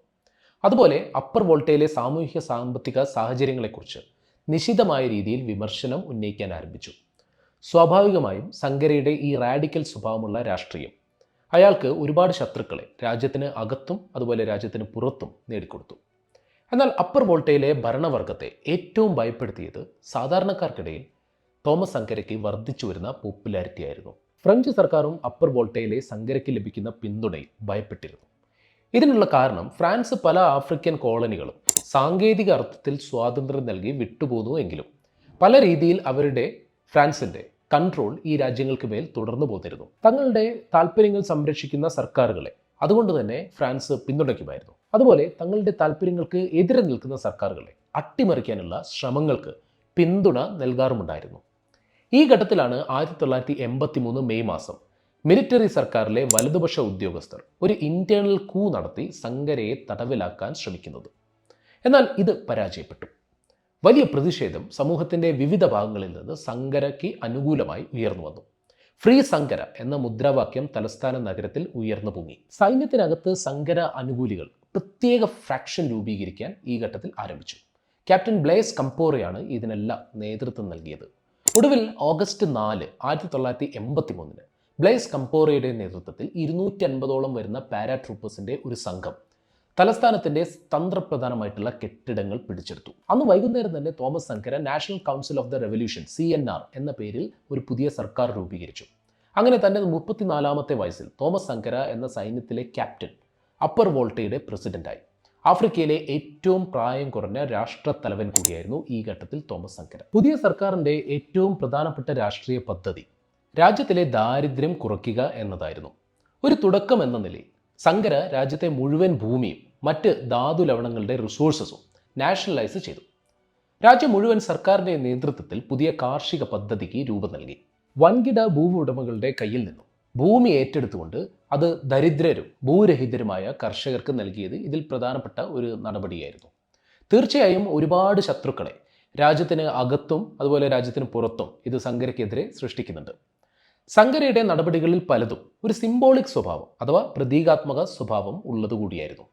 അതുപോലെ അപ്പർ വോൾട്ടയിലെ സാമൂഹിക സാമ്പത്തിക സാഹചര്യങ്ങളെക്കുറിച്ച് നിശിതമായ രീതിയിൽ വിമർശനം ഉന്നയിക്കാൻ ആരംഭിച്ചു. സ്വാഭാവികമായും സങ്കരയുടെ ഈ റാഡിക്കൽ സ്വഭാവമുള്ള രാഷ്ട്രീയം അയാൾക്ക് ഒരുപാട് ശത്രുക്കളെ രാജ്യത്തിന് അകത്തും അതുപോലെ രാജ്യത്തിന് പുറത്തും നേടിക്കൊടുത്തു. എന്നാൽ അപ്പർ വോൾട്ടയിലെ ഭരണവർഗത്തെ ഏറ്റവും ഭയപ്പെടുത്തിയത് സാധാരണക്കാർക്കിടയിൽ തോമസ് സങ്കരയ്ക്ക് വർദ്ധിച്ചു വരുന്ന പോപ്പുലാരിറ്റി ആയിരുന്നു. ഫ്രഞ്ച് സർക്കാരും അപ്പർ വോൾട്ടയിലെ സങ്കരയ്ക്ക് ലഭിക്കുന്ന പിന്തുണയിൽ ഭയപ്പെട്ടിരുന്നു. ഇതിനുള്ള കാരണം ഫ്രാൻസ് പല ആഫ്രിക്കൻ കോളനികളും സാങ്കേതിക അർത്ഥത്തിൽ സ്വാതന്ത്ര്യം നൽകി വിട്ടുപോന്നു എങ്കിലും പല രീതിയിൽ അവരുടെ ഫ്രാൻസിൻ്റെ കൺട്രോൾ ഈ രാജ്യങ്ങൾക്ക് മേൽ തുടർന്നു പോന്നിരുന്നു. തങ്ങളുടെ താല്പര്യങ്ങൾ സംരക്ഷിക്കുന്ന സർക്കാരുകളെ അതുകൊണ്ട് തന്നെ ഫ്രാൻസ് പിന്തുണയ്ക്കുമായിരുന്നു. അതുപോലെ തങ്ങളുടെ താല്പര്യങ്ങൾക്ക് എതിരെ നിൽക്കുന്ന സർക്കാരുകളെ അട്ടിമറിക്കാനുള്ള ശ്രമങ്ങൾക്ക് പിന്തുണ നൽകാറുമുണ്ടായിരുന്നു. ഈ ഘട്ടത്തിലാണ് 1983 മെയ് മാസം മിലിറ്ററി സർക്കാരിലെ വലതുപക്ഷ ഉദ്യോഗസ്ഥർ ഒരു ഇന്റേണൽ കൂ നടത്തി സങ്കരയെ തടവിലാക്കാൻ ശ്രമിക്കുന്നത്. എന്നാൽ ഇത് പരാജയപ്പെട്ടു. വലിയ പ്രതിഷേധം സമൂഹത്തിൻ്റെ വിവിധ ഭാഗങ്ങളിൽ നിന്ന് സങ്കരയ്ക്ക് അനുകൂലമായി ഉയർന്നു വന്നു. ഫ്രീ സങ്കര എന്ന മുദ്രാവാക്യം തലസ്ഥാന നഗരത്തിൽ ഉയർന്നു പൊങ്ങി. സൈന്യത്തിനകത്ത് സങ്കര അനുകൂലികൾ പ്രത്യേക ഫ്രാക്ഷൻ രൂപീകരിക്കാൻ ഈ ഘട്ടത്തിൽ ആരംഭിച്ചു. ക്യാപ്റ്റൻ ബ്ലേസ് കംപോറയാണ് ഇതിനെല്ലാം നേതൃത്വം നൽകിയത്. ഒടുവിൽ ഓഗസ്റ്റ് 4, 1983 ബ്ലേസ് കംപോറയുടെ നേതൃത്വത്തിൽ 250ഓളം വരുന്ന പാരാട്രൂപ്പേഴ്സിൻ്റെ ഒരു സംഘം തലസ്ഥാനത്തിൻ്റെ തന്ത്രപ്രധാനമായിട്ടുള്ള കെട്ടിടങ്ങൾ പിടിച്ചെടുത്തു. അന്ന് വൈകുന്നേരം തന്നെ Thomas Sankara national council of the revolution CNR എന്ന പേരിൽ ഒരു പുതിയ സർക്കാർ രൂപീകരിച്ചു. അങ്ങനെ തൻ്റെ 34-ാമത്തെ വയസ്സിൽ തോമസ് സങ്കര എന്ന സൈന്യത്തിലെ ക്യാപ്റ്റൻ അപ്പർ വോൾട്ടയുടെ പ്രസിഡന്റായി. ആഫ്രിക്കയിലെ ഏറ്റവും പ്രായം കുറഞ്ഞ രാഷ്ട്രത്തലവൻ കൂടിയായിരുന്നു ഈ ഘട്ടത്തിൽ തോമസ് സങ്കര. പുതിയ സർക്കാരിൻ്റെ ഏറ്റവും പ്രധാനപ്പെട്ട രാഷ്ട്രീയ പദ്ധതി രാജ്യത്തിലെ ദാരിദ്ര്യം കുറയ്ക്കുക എന്നതായിരുന്നു. ഒരു തുടക്കം എന്ന നിലയിൽ സങ്കര രാജ്യത്തെ മുഴുവൻ ഭൂമിയും മറ്റ് ധാതു ലവണങ്ങളുടെ റിസോഴ്സസും നാഷണലൈസ് ചെയ്തു. രാജ്യം മുഴുവൻ സർക്കാരിൻ്റെ നേതൃത്വത്തിൽ പുതിയ കാർഷിക പദ്ധതിക്ക് രൂപം നൽകി. വൻകിട ഭൂവുടമകളുടെ കയ്യിൽ നിന്നും ഭൂമി ഏറ്റെടുത്തുകൊണ്ട് അത് ദരിദ്രരും ഭൂരഹിതരുമായ കർഷകർക്ക് നൽകിയത് ഇതിൽ പ്രധാനപ്പെട്ട ഒരു നടപടിയായിരുന്നു. തീർച്ചയായും ഒരുപാട് ശത്രുക്കളെ രാജ്യത്തിന് അകത്തും അതുപോലെ രാജ്യത്തിന് പുറത്തും ഇത് സങ്കരയ്ക്കെതിരെ സൃഷ്ടിക്കുന്നുണ്ട്. സങ്കരയുടെ നടപടികളിൽ പലതും ഒരു സിംബോളിക് സ്വഭാവം അഥവാ പ്രതീകാത്മക സ്വഭാവം ഉള്ളതുകൂടിയായിരുന്നു.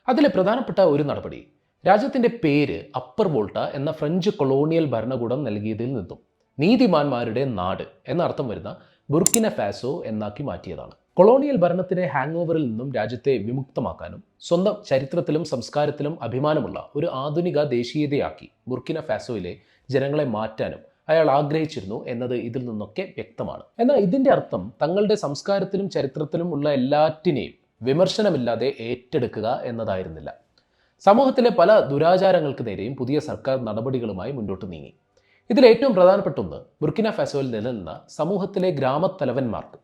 അതിലെ പ്രധാനപ്പെട്ട ഒരു നടപടി രാജ്യത്തിൻ്റെ പേര് അപ്പർ വോൾട്ട എന്ന ഫ്രഞ്ച് കൊളോണിയൽ ഭരണകൂടം നൽകിയതിൽ നിന്നും നീതിമാന്മാരുടെ നാട് എന്ന അർത്ഥം വരുന്ന ബുർക്കിന ഫാസോ എന്നാക്കി മാറ്റിയതാണ്. കൊളോണിയൽ ഭരണത്തിൻ്റെ ഹാങ് ഓവറിൽ നിന്നും രാജ്യത്തെ വിമുക്തമാക്കാനും സ്വന്തം ചരിത്രത്തിലും സംസ്കാരത്തിലും അഭിമാനമുള്ള ഒരു ആധുനിക ദേശീയതയാക്കി ബുർക്കിന ഫാസോയിലെ ജനങ്ങളെ മാറ്റാനും അയാൾ ആഗ്രഹിച്ചിരുന്നു എന്നത് ഇതിൽ നിന്നൊക്കെ വ്യക്തമാണ്. എന്നാൽ ഇതിൻ്റെ അർത്ഥം തങ്ങളുടെ സംസ്കാരത്തിലും ചരിത്രത്തിലും ഉള്ള എല്ലാറ്റിനെയും വിമർശനമില്ലാതെ ഏറ്റെടുക്കുക എന്നതായിരുന്നില്ല. സമൂഹത്തിലെ പല ദുരാചാരങ്ങൾക്ക് നേരെയും പുതിയ സർക്കാർ നടപടികളുമായി മുന്നോട്ട് നീങ്ങി. ഇതിൽ ഏറ്റവും പ്രധാനപ്പെട്ട ഒന്ന് ബുർക്കിന ഫാസോയിൽ നിലനിന്ന സമൂഹത്തിലെ ഗ്രാമത്തലവന്മാർക്ക്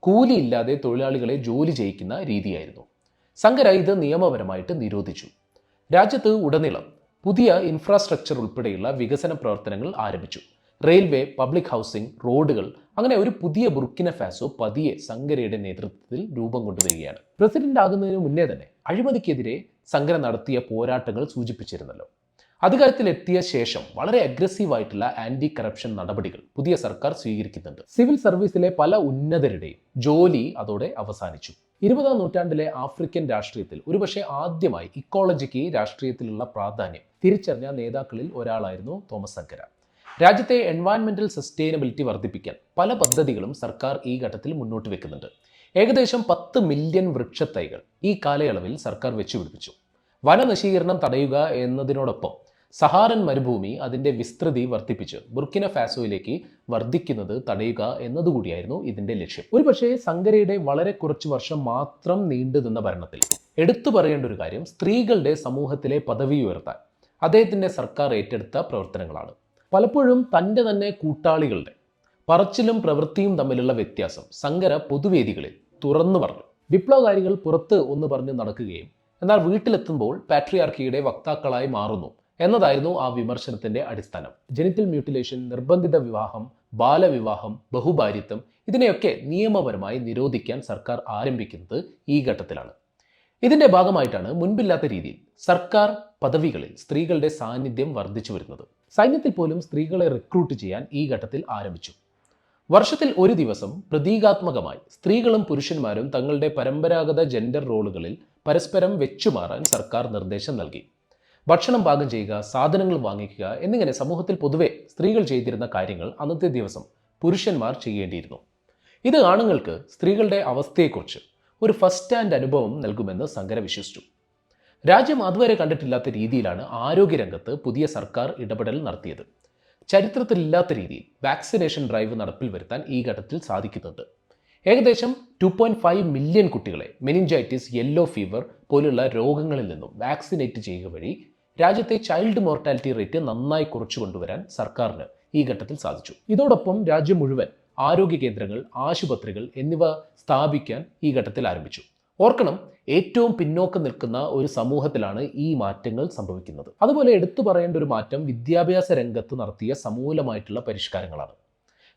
കൂലിയില്ലാതെ തൊഴിലാളികളെ ജോലി ചെയ്യിക്കുന്ന രീതിയായിരുന്നു. സങ്കര ഇത് നിയമപരമായിട്ട് നിരോധിച്ചു. രാജ്യത്ത് ഉടനീളം പുതിയ ഇൻഫ്രാസ്ട്രക്ചർ ഉൾപ്പെടെയുള്ള വികസന പ്രവർത്തനങ്ങൾ ആരംഭിച്ചു. റെയിൽവേ, പബ്ലിക് ഹൗസിംഗ്, റോഡുകൾ, അങ്ങനെ ഒരു പുതിയ ബുർക്കിന ഫാസോ പതിയെ സങ്കരയുടെ നേതൃത്വത്തിൽ രൂപം കൊണ്ടുവരികയാണ്. പ്രസിഡന്റ് ആകുന്നതിന് മുന്നേ തന്നെ അഴിമതിക്കെതിരെ സങ്കര നടത്തിയ പോരാട്ടങ്ങൾ സൂചിപ്പിച്ചിരുന്നല്ലോ. അധികാരത്തിലെത്തിയ ശേഷം വളരെ അഗ്രസീവായിട്ടുള്ള ആന്റി കറപ്ഷൻ നടപടികൾ പുതിയ സർക്കാർ സ്വീകരിക്കുന്നുണ്ട്. സിവിൽ സർവീസിലെ പല ഉന്നതരുടെയും ജോലി അതോടെ അവസാനിച്ചു. 20-ാം നൂറ്റാണ്ടിലെ ആഫ്രിക്കൻ രാഷ്ട്രീയത്തിൽ ഒരുപക്ഷെ ആദ്യമായി ഇക്കോളജിക്ക് രാഷ്ട്രീയത്തിലുള്ള പ്രാധാന്യം തിരിച്ചറിഞ്ഞ നേതാക്കളിൽ ഒരാളായിരുന്നു തോമസ് സങ്കര. രാജ്യത്തെ എൻവയൺമെന്റൽ സസ്റ്റൈനബിലിറ്റി വർദ്ധിപ്പിക്കാൻ പല പദ്ധതികളും സർക്കാർ ഈ ഘട്ടത്തിൽ മുന്നോട്ട് വെക്കുന്നുണ്ട്. ഏകദേശം 10 മില്യൺ വൃക്ഷത്തൈകൾ ഈ കാലയളവിൽ സർക്കാർ വെച്ചുപിടിപ്പിച്ചു. വനനശീകരണം തടയുക എന്നതിനോടൊപ്പം സഹാറൻ മരുഭൂമി അതിൻ്റെ വിസ്തൃതി വർദ്ധിപ്പിച്ച് ബുർക്കിന ഫാസോയിലേക്ക് വർദ്ധിക്കുന്നത് തടയുക എന്നതുകൂടിയായിരുന്നു ഇതിൻ്റെ ലക്ഷ്യം. ഒരുപക്ഷെ സങ്കരയുടെ വളരെ കുറച്ച് വർഷം മാത്രം നീണ്ടുനിന്ന ഭരണത്തിൽ എടുത്തു പറയേണ്ട ഒരു കാര്യം സ്ത്രീകളുടെ സമൂഹത്തിലെ പദവി ഉയർത്താൻ അദ്ദേഹത്തിൻ്റെ സർക്കാർ ഏറ്റെടുത്ത പ്രവർത്തനങ്ങളാണ്. പലപ്പോഴും തൻ്റെ തന്നെ കൂട്ടാളികളുടെ പറച്ചിലും പ്രവൃത്തിയും തമ്മിലുള്ള വ്യത്യാസം സങ്കര പൊതുവേദികളിൽ തുറന്നു പറഞ്ഞു. വിപ്ലവകാരികൾ പുറത്ത് ഒന്ന് പറഞ്ഞ് നടക്കുകയും എന്നാൽ വീട്ടിലെത്തുമ്പോൾ പാട്രിയാർക്കിയുടെ വക്താക്കളായി മാറുന്നു എന്നതായിരുന്നു ആ വിമർശനത്തിന്റെ അടിസ്ഥാനം. ജെനിറ്റൽ മ്യൂട്ടിലേഷൻ, നിർബന്ധിത വിവാഹം, ബാലവിവാഹം, ബഹുഭാര്യത്വം ഇതിനെയൊക്കെ നിയമപരമായി നിരോധിക്കാൻ സർക്കാർ ആരംഭിക്കുന്നത് ഈ ഘട്ടത്തിലാണ്. ഇതിന്റെ ഭാഗമായിട്ടാണ് മുൻപില്ലാത്ത രീതിയിൽ സർക്കാർ പദവികളിൽ സ്ത്രീകളുടെ സാന്നിധ്യം വർദ്ധിച്ചു വരുന്നത്. സൈന്യത്തിൽ പോലും സ്ത്രീകളെ റിക്രൂട്ട് ചെയ്യാൻ ഈ ഘട്ടത്തിൽ ആരംഭിച്ചു. വർഷത്തിൽ ഒരു ദിവസം പ്രതീകാത്മകമായി സ്ത്രീകളും പുരുഷന്മാരും തങ്ങളുടെ പരമ്പരാഗത ജെൻഡർ റോളുകളിൽ പരസ്പരം വെച്ചുമാറാൻ സർക്കാർ നിർദ്ദേശം നൽകി. ഭക്ഷണം പാകം ചെയ്യുക, സാധനങ്ങൾ വാങ്ങിക്കുക എന്നിങ്ങനെ സമൂഹത്തിൽ പൊതുവെ സ്ത്രീകൾ ചെയ്തിരുന്ന കാര്യങ്ങൾ അന്നത്തെ ദിവസം പുരുഷന്മാർ ചെയ്യേണ്ടിയിരുന്നു. ഇത് ആണുങ്ങൾക്ക് സ്ത്രീകളുടെ അവസ്ഥയെക്കുറിച്ച് ഒരു ഫസ്റ്റ് ഹാൻഡ് അനുഭവം നൽകുമെന്ന് സങ്കര വിശ്വസിച്ചു. രാജ്യം അതുവരെ കണ്ടിട്ടില്ലാത്ത രീതിയിലാണ് ആരോഗ്യരംഗത്ത് പുതിയ സർക്കാർ ഇടപെടൽ നടത്തിയത്. ചരിത്രത്തിലില്ലാത്ത രീതിയിൽ വാക്സിനേഷൻ ഡ്രൈവ് നടപ്പിൽ വരുത്താൻ ഈ ഘട്ടത്തിൽ സാധിക്കുന്നുണ്ട്. ഏകദേശം 2.5 മില്യൺ കുട്ടികളെ മെനിഞ്ചൈറ്റിസ്, യെല്ലോ ഫീവർ പോലുള്ള രോഗങ്ങളിൽ നിന്നും വാക്സിനേറ്റ് ചെയ്യുക വഴി രാജ്യത്തെ ചൈൽഡ് മോർട്ടാലിറ്റി റേറ്റ് നന്നായി കുറച്ചു കൊണ്ടുവരാൻ സർക്കാരിന് ഈ ഘട്ടത്തിൽ സാധിച്ചു. ഇതോടൊപ്പം രാജ്യം മുഴുവൻ ആരോഗ്യ കേന്ദ്രങ്ങൾ, ആശുപത്രികൾ എന്നിവ സ്ഥാപിക്കാൻ ഈ ഘട്ടത്തിൽ ആരംഭിച്ചു. ഓർക്കണം, ഏറ്റവും പിന്നോക്കം നിൽക്കുന്ന ഒരു സമൂഹത്തിലാണ് ഈ മാറ്റങ്ങൾ സംഭവിക്കുന്നത്. അതുപോലെ എടുത്തു പറയേണ്ട ഒരു മാറ്റം വിദ്യാഭ്യാസ രംഗത്ത് നടത്തിയ സമൂലമായിട്ടുള്ള പരിഷ്കാരങ്ങളാണ്.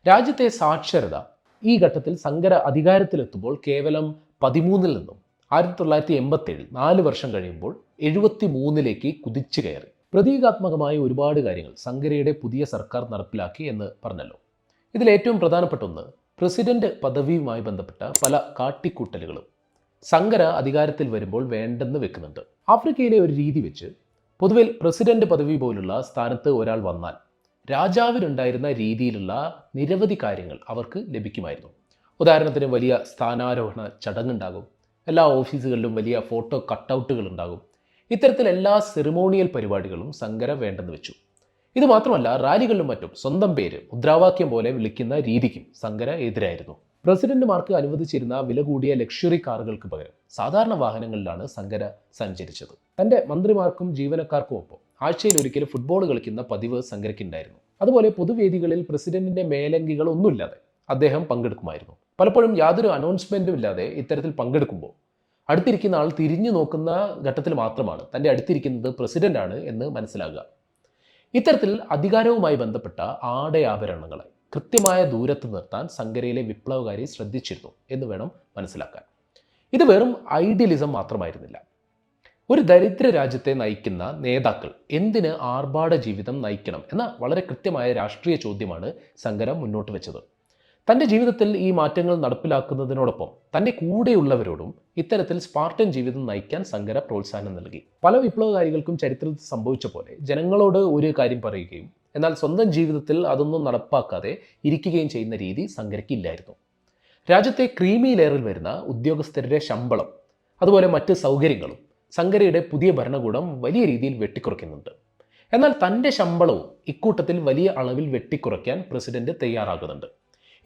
രാജ്യത്തെ സാക്ഷരത ഈ ഘട്ടത്തിൽ സങ്കര അധികാരത്തിലെത്തുമ്പോൾ കേവലം 13-ൽ നിന്നും 1987 4 വർഷം കഴിയുമ്പോൾ 73-ലേക്ക് കുതിച്ചു കയറി. പ്രതീകാത്മകമായ ഒരുപാട് കാര്യങ്ങൾ സങ്കരയുടെ പുതിയ സർക്കാർ നടപ്പിലാക്കി എന്ന് പറഞ്ഞല്ലോ. ഇതിൽ ഏറ്റവും പ്രധാനപ്പെട്ട ഒന്ന് പ്രസിഡന്റ് പദവിയുമായി ബന്ധപ്പെട്ട പല കാട്ടിക്കൂട്ടലുകളും സങ്കര അധികാരത്തിൽ വരുമ്പോൾ വേണ്ടെന്ന് വെക്കുന്നുണ്ട്. ആഫ്രിക്കയിലെ ഒരു രീതി വെച്ച് പൊതുവിൽ പ്രസിഡന്റ് പദവി പോലുള്ള സ്ഥാനത്ത് ഒരാൾ വന്നാൽ രാജാവിനുണ്ടായിരുന്ന രീതിയിലുള്ള നിരവധി കാര്യങ്ങൾ അവർക്ക് ലഭിക്കുമായിരുന്നു. ഉദാഹരണത്തിന് വലിയ സ്ഥാനാരോഹണ ചടങ്ങുണ്ടാകും, എല്ലാ ഓഫീസുകളിലും വലിയ ഫോട്ടോ കട്ടൗട്ടുകൾ ഉണ്ടാകും. ഇത്തരത്തിൽ എല്ലാ സെറിമോണിയൽ പരിപാടികളും സങ്കര വേണ്ടെന്ന് വെച്ചു. ഇത് മാത്രമല്ല, റാലികളിലും മറ്റും സ്വന്തം പേര് മുദ്രാവാക്യം പോലെ വിളിക്കുന്ന രീതിക്കും സങ്കര എതിരായിരുന്നു. പ്രസിഡന്റുമാർക്ക് അനുവദിച്ചിരുന്ന വില കൂടിയ ലക്ഷറി കാറുകൾക്ക് പകരം സാധാരണ വാഹനങ്ങളിലാണ് സങ്കര സഞ്ചരിച്ചത്. തൻ്റെ മന്ത്രിമാർക്കും ജീവനക്കാർക്കും ഒപ്പം ആഴ്ചയിൽ ഒരിക്കൽ ഫുട്ബോൾ കളിക്കുന്ന പതിവ് സങ്കരയ്ക്കുണ്ടായിരുന്നു. അതുപോലെ പൊതുവേദികളിൽ പ്രസിഡന്റിന്റെ മേലങ്കികൾ ഒന്നുമില്ലാതെ അദ്ദേഹം പങ്കെടുക്കുമായിരുന്നു. പലപ്പോഴും യാതൊരു അനൗൺസ്മെന്റും ഇല്ലാതെ ഇത്തരത്തിൽ പങ്കെടുക്കുമ്പോൾ അടുത്തിരിക്കുന്ന ആൾ തിരിഞ്ഞു നോക്കുന്ന ഘട്ടത്തിൽ മാത്രമാണ് തൻ്റെ അടുത്തിരിക്കുന്നത് പ്രസിഡന്റാണ് എന്ന് മനസ്സിലാകുക. ഇത്തരത്തിൽ അധികാരവുമായി ബന്ധപ്പെട്ട ആടയാഭരണങ്ങളെ കൃത്യമായ ദൂരത്ത് നിർത്താൻ സങ്കരയിലെ വിപ്ലവകാരി ശ്രദ്ധിച്ചിരുന്നു എന്ന് വേണം മനസ്സിലാക്കാൻ. ഇത് വെറും ഐഡിയലിസം മാത്രമായിരുന്നില്ല. ഒരു ദരിദ്ര രാജ്യത്തെ നയിക്കുന്ന നേതാക്കൾ എന്തിന് ആർഭാട ജീവിതം നയിക്കണം എന്ന വളരെ കൃത്യമായ രാഷ്ട്രീയ ചോദ്യമാണ് സങ്കര മുന്നോട്ട് വെച്ചത്. തൻ്റെ ജീവിതത്തിൽ ഈ മാറ്റങ്ങൾ നടപ്പിലാക്കുന്നതിനോടൊപ്പം തൻ്റെ കൂടെയുള്ളവരോടും ഇത്തരത്തിൽ സ്പാർട്ടൻ ജീവിതം നയിക്കാൻ സങ്കര പ്രോത്സാഹനം നൽകി. പല വിപ്ലവകാരികൾക്കും ചരിത്രത്തിൽ സംഭവിച്ച പോലെ ജനങ്ങളോട് ഒരു കാര്യം പറയുകയും എന്നാൽ സ്വന്തം ജീവിതത്തിൽ അതൊന്നും നടപ്പാക്കാതെ ഇരിക്കുകയും ചെയ്യുന്ന രീതി സങ്കരയ്ക്ക് ഇല്ലായിരുന്നു. രാജ്യത്തെ ക്രീമി ലെയറിൽ വരുന്ന ഉദ്യോഗസ്ഥരുടെ ശമ്പളം അതുപോലെ മറ്റ് സൗകര്യങ്ങളും സങ്കരയുടെ പുതിയ ഭരണകൂടം വലിയ രീതിയിൽ വെട്ടിക്കുറയ്ക്കുന്നുണ്ട്. എന്നാൽ തൻ്റെ ശമ്പളവും ഇക്കൂട്ടത്തിൽ വലിയ അളവിൽ വെട്ടിക്കുറയ്ക്കാൻ പ്രസിഡന്റ് തയ്യാറാകുന്നുണ്ട്.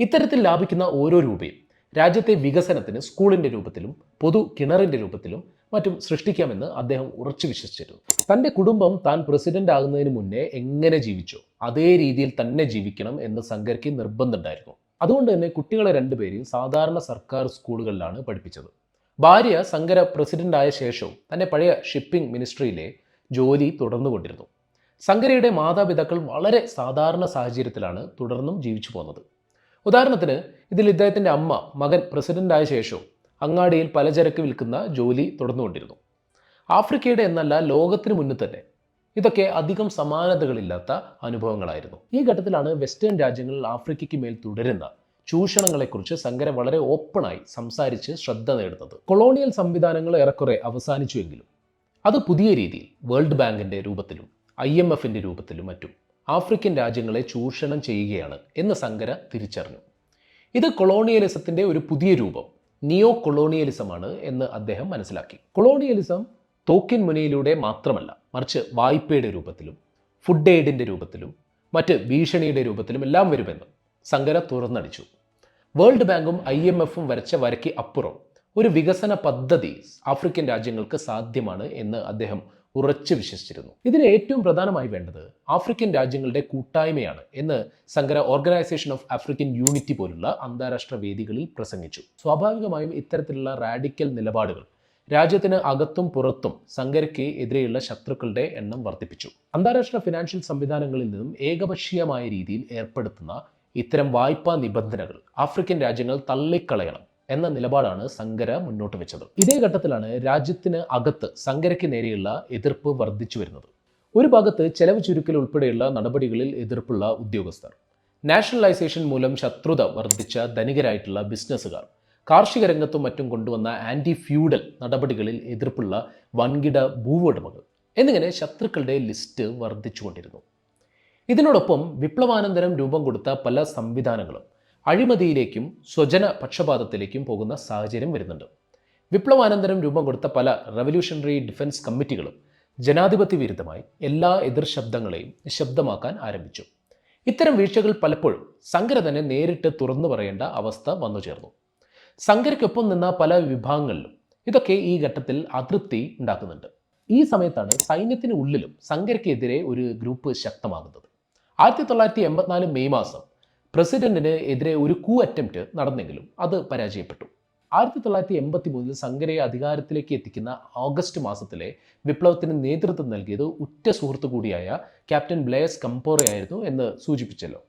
ഇത്തരത്തിൽ ലാഭിക്കുന്ന ഓരോ രൂപയും രാജ്യത്തെ വികസനത്തിന് സ്കൂളിൻ്റെ രൂപത്തിലും പൊതു കിണറിൻ്റെ രൂപത്തിലും മറ്റും സൃഷ്ടിക്കാമെന്ന് അദ്ദേഹം ഉറച്ചു വിശ്വസിച്ചിരുന്നു. തൻ്റെ കുടുംബം താൻ പ്രസിഡന്റ് ആകുന്നതിന് മുന്നേ എങ്ങനെ ജീവിച്ചോ അതേ രീതിയിൽ തന്നെ ജീവിക്കണം എന്ന് സങ്കരയ്ക്ക് നിർബന്ധമുണ്ടായിരുന്നു. അതുകൊണ്ട് തന്നെ കുട്ടികളെ രണ്ടുപേരെയും സാധാരണ സർക്കാർ സ്കൂളുകളിലാണ് പഠിപ്പിച്ചത്. ഭാര്യ സങ്കര പ്രസിഡന്റ് ആയ ശേഷവും തൻ്റെ പഴയ ഷിപ്പിംഗ് മിനിസ്ട്രിയിലെ ജോലി തുടർന്നുകൊണ്ടിരുന്നു. സങ്കരയുടെ മാതാപിതാക്കൾ വളരെ സാധാരണ സാഹചര്യത്തിലാണ് തുടർന്നും ജീവിച്ചു പോകുന്നത്. ഉദാഹരണത്തിന് ഇതിൽ ഇദ്ദേഹത്തിൻ്റെ അമ്മ മകൻ പ്രസിഡന്റ് ആയ ശേഷവും അങ്ങാടിയിൽ പലചരക്ക് വിൽക്കുന്ന ജോലി തുടർന്നുകൊണ്ടിരുന്നു. ആഫ്രിക്കയുടെ എന്നല്ല ലോകത്തിന് മുന്നിൽ തന്നെ ഇതൊക്കെ അധികം സമാനതകളില്ലാത്ത അനുഭവങ്ങളായിരുന്നു. ഈ ഘട്ടത്തിലാണ് വെസ്റ്റേൺ രാജ്യങ്ങൾ ആഫ്രിക്കയ്ക്ക് മേൽ തുടരുന്ന ചൂഷണങ്ങളെക്കുറിച്ച് സങ്കര വളരെ ഓപ്പണായി സംസാരിച്ച് ശ്രദ്ധ നേടുന്നത്. കൊളോണിയൽ സംവിധാനങ്ങൾ ഏറെക്കുറെ അവസാനിച്ചുവെങ്കിലും അത് പുതിയ രീതിയിൽ വേൾഡ് ബാങ്കിൻ്റെ രൂപത്തിലും IMFൻ്റെ രൂപത്തിലും മറ്റും ആഫ്രിക്കൻ രാജ്യങ്ങളെ ചൂഷണം ചെയ്യുകയാണ് എന്ന് സങ്കര തിരിച്ചറിഞ്ഞു. ഇത് കൊളോണിയലിസത്തിൻ്റെ ഒരു പുതിയ രൂപം നിയോ കൊളോണിയലിസമാണ് എന്ന് അദ്ദേഹം മനസ്സിലാക്കി. കൊളോണിയലിസം തോക്കിൻ മുനയിലൂടെ മാത്രമല്ല മറിച്ച് വായ്പയുടെ രൂപത്തിലും ഫുഡ് എയ്ഡിൻ്റെ രൂപത്തിലും മറ്റ് ഭീഷണിയുടെ രൂപത്തിലും എല്ലാം വരുമെന്ന് സങ്കര തുറന്നടിച്ചു. വേൾഡ് ബാങ്കും IMFും വരച്ച വരയ്ക്ക് അപ്പുറം ഒരു വികസന പദ്ധതി ആഫ്രിക്കൻ രാജ്യങ്ങൾക്ക് സാധ്യമാണ് എന്ന് അദ്ദേഹം ഉറച്ചു വിശ്വസിച്ചിരുന്നു. ഇതിന് ഏറ്റവും പ്രധാനമായി വേണ്ടത് ആഫ്രിക്കൻ രാജ്യങ്ങളുടെ കൂട്ടായ്മയാണ് എന്ന് സങ്കര ഓർഗനൈസേഷൻ ഓഫ് ആഫ്രിക്കൻ യൂണിറ്റി പോലുള്ള അന്താരാഷ്ട്ര വേദികളിൽ പ്രസംഗിച്ചു. സ്വാഭാവികമായും ഇത്തരത്തിലുള്ള റാഡിക്കൽ നിലപാടുകൾ രാജ്യത്തിന് അകത്തും പുറത്തും സങ്കരയ്ക്ക് എതിരെയുള്ള ശത്രുക്കളുടെ എണ്ണം വർദ്ധിപ്പിച്ചു. അന്താരാഷ്ട്ര ഫിനാൻഷ്യൽ സംവിധാനങ്ങളിൽ നിന്നും ഏകപക്ഷീയമായ രീതിയിൽ ഏർപ്പെടുത്തുന്ന ഇത്തരം വായ്പാ നിബന്ധനകൾ ആഫ്രിക്കൻ രാജ്യങ്ങൾ തള്ളിക്കളയണം എന്ന നിലപാടാണ് സങ്കര മുന്നോട്ട് വെച്ചത്. ഇതേ ഘട്ടത്തിലാണ് രാജ്യത്തിന് അകത്ത് സങ്കരയ്ക്ക് നേരെയുള്ള എതിർപ്പ് വർദ്ധിച്ചു വരുന്നത്. ഒരു ഭാഗത്ത് ചെലവ് ചുരുക്കൽ ഉൾപ്പെടെയുള്ള നടപടികളിൽ എതിർപ്പുള്ള ഉദ്യോഗസ്ഥർ, നാഷണലൈസേഷൻ മൂലം ശത്രുത വർദ്ധിച്ച ധനികരായിട്ടുള്ള ബിസിനസ്സുകാർ, കാർഷിക രംഗത്തും മറ്റും കൊണ്ടുവന്ന ആൻറ്റി ഫ്യൂഡൽ നടപടികളിൽ എതിർപ്പുള്ള വൻകിട ഭൂവുടമകൾ എന്നിങ്ങനെ ശത്രുക്കളുടെ ലിസ്റ്റ് വർദ്ധിച്ചുകൊണ്ടിരുന്നു. ഇതിനോടൊപ്പം വിപ്ലവാനന്തരം രൂപം കൊടുത്ത പല സംവിധാനങ്ങളും അഴിമതിയിലേക്കും സ്വജന പക്ഷപാതത്തിലേക്കും പോകുന്ന സാഹചര്യം വരുന്നുണ്ട്. വിപ്ലവാനന്തരം രൂപം കൊടുത്ത പല റവല്യൂഷണറി ഡിഫൻസ് കമ്മിറ്റികളും ജനാധിപത്യ വിരുദ്ധമായി എല്ലാ എതിർ ശബ്ദങ്ങളെയും നിശബ്ദമാക്കാൻ ആരംഭിച്ചു. ഇത്തരം വീഴ്ചകൾ പലപ്പോഴും സങ്കര തന്നെ നേരിട്ട് തുറന്നു പറയേണ്ട അവസ്ഥ വന്നു ചേർന്നു. സങ്കരയ്ക്കൊപ്പം നിന്ന പല വിഭാഗങ്ങളിലും ഇതൊക്കെ ഈ ഘട്ടത്തിൽ അതൃപ്തി ഉണ്ടാക്കുന്നുണ്ട്. ഈ സമയത്താണ് സൈന്യത്തിന് ഉള്ളിലും സങ്കരയ്ക്കെതിരെ ഒരു ഗ്രൂപ്പ് ശക്തമാകുന്നത്. 1984 മെയ് മാസം പ്രസിഡന്റിന് എതിരെ ഒരു കൂ അറ്റംപ്റ്റ് നടന്നെങ്കിലും അത് പരാജയപ്പെട്ടു. 1983 സങ്കരയെ അധികാരത്തിലേക്ക് എത്തിക്കുന്ന ഓഗസ്റ്റ് മാസത്തിലെ വിപ്ലവത്തിന് നേതൃത്വം നൽകിയത് ഉറ്റ സുഹൃത്തു കൂടിയായ ക്യാപ്റ്റൻ ബ്ലേസ് കംപോറെ ആയിരുന്നു എന്ന് സൂചിപ്പിച്ചല്ലോ.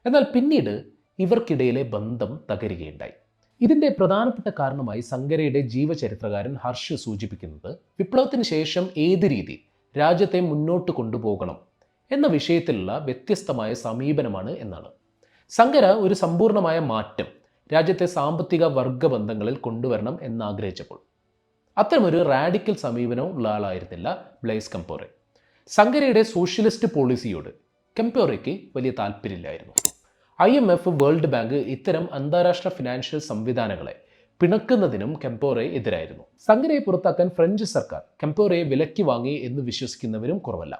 എന്നാൽ പിന്നീട് ഇവർക്കിടയിലെ ബന്ധം തകരുകയുണ്ടായി. ഇതിൻ്റെ പ്രധാനപ്പെട്ട കാരണമായി സങ്കരയുടെ ജീവചരിത്രകാരൻ ഹർഷ് സൂചിപ്പിക്കുന്നത് വിപ്ലവത്തിന് ശേഷം ഏത് രീതിയിൽ രാജ്യത്തെ മുന്നോട്ട് കൊണ്ടുപോകണം എന്ന വിഷയത്തിലുള്ള വ്യത്യസ്തമായ സമീപനമാണ് എന്നാണ്. സങ്കര ഒരു സമ്പൂർണമായ മാറ്റം രാജ്യത്തെ സാമ്പത്തിക വർഗബന്ധങ്ങളിൽ കൊണ്ടുവരണം എന്നാഗ്രഹിച്ചപ്പോൾ അത്തരമൊരു റാഡിക്കൽ സമീപനം ഉള്ള ആളായിരുന്നില്ല ബ്ലേസ് കംപോറെ. സങ്കരയുടെ സോഷ്യലിസ്റ്റ് പോളിസിയോട് കംപോറയ്ക്ക് വലിയ താല്പര്യമില്ലായിരുന്നു. IMF, വേൾഡ് ബാങ്ക് ഇത്തരം അന്താരാഷ്ട്ര ഫിനാൻഷ്യൽ സംവിധാനങ്ങളെ പിണക്കുന്നതിനും കംപോറെ എതിരായിരുന്നു. സങ്കരയെ പുറത്താക്കാൻ ഫ്രഞ്ച് സർക്കാർ കംപോറയെ വിലക്കി വാങ്ങി എന്ന് വിശ്വസിക്കുന്നവരും കുറവല്ല.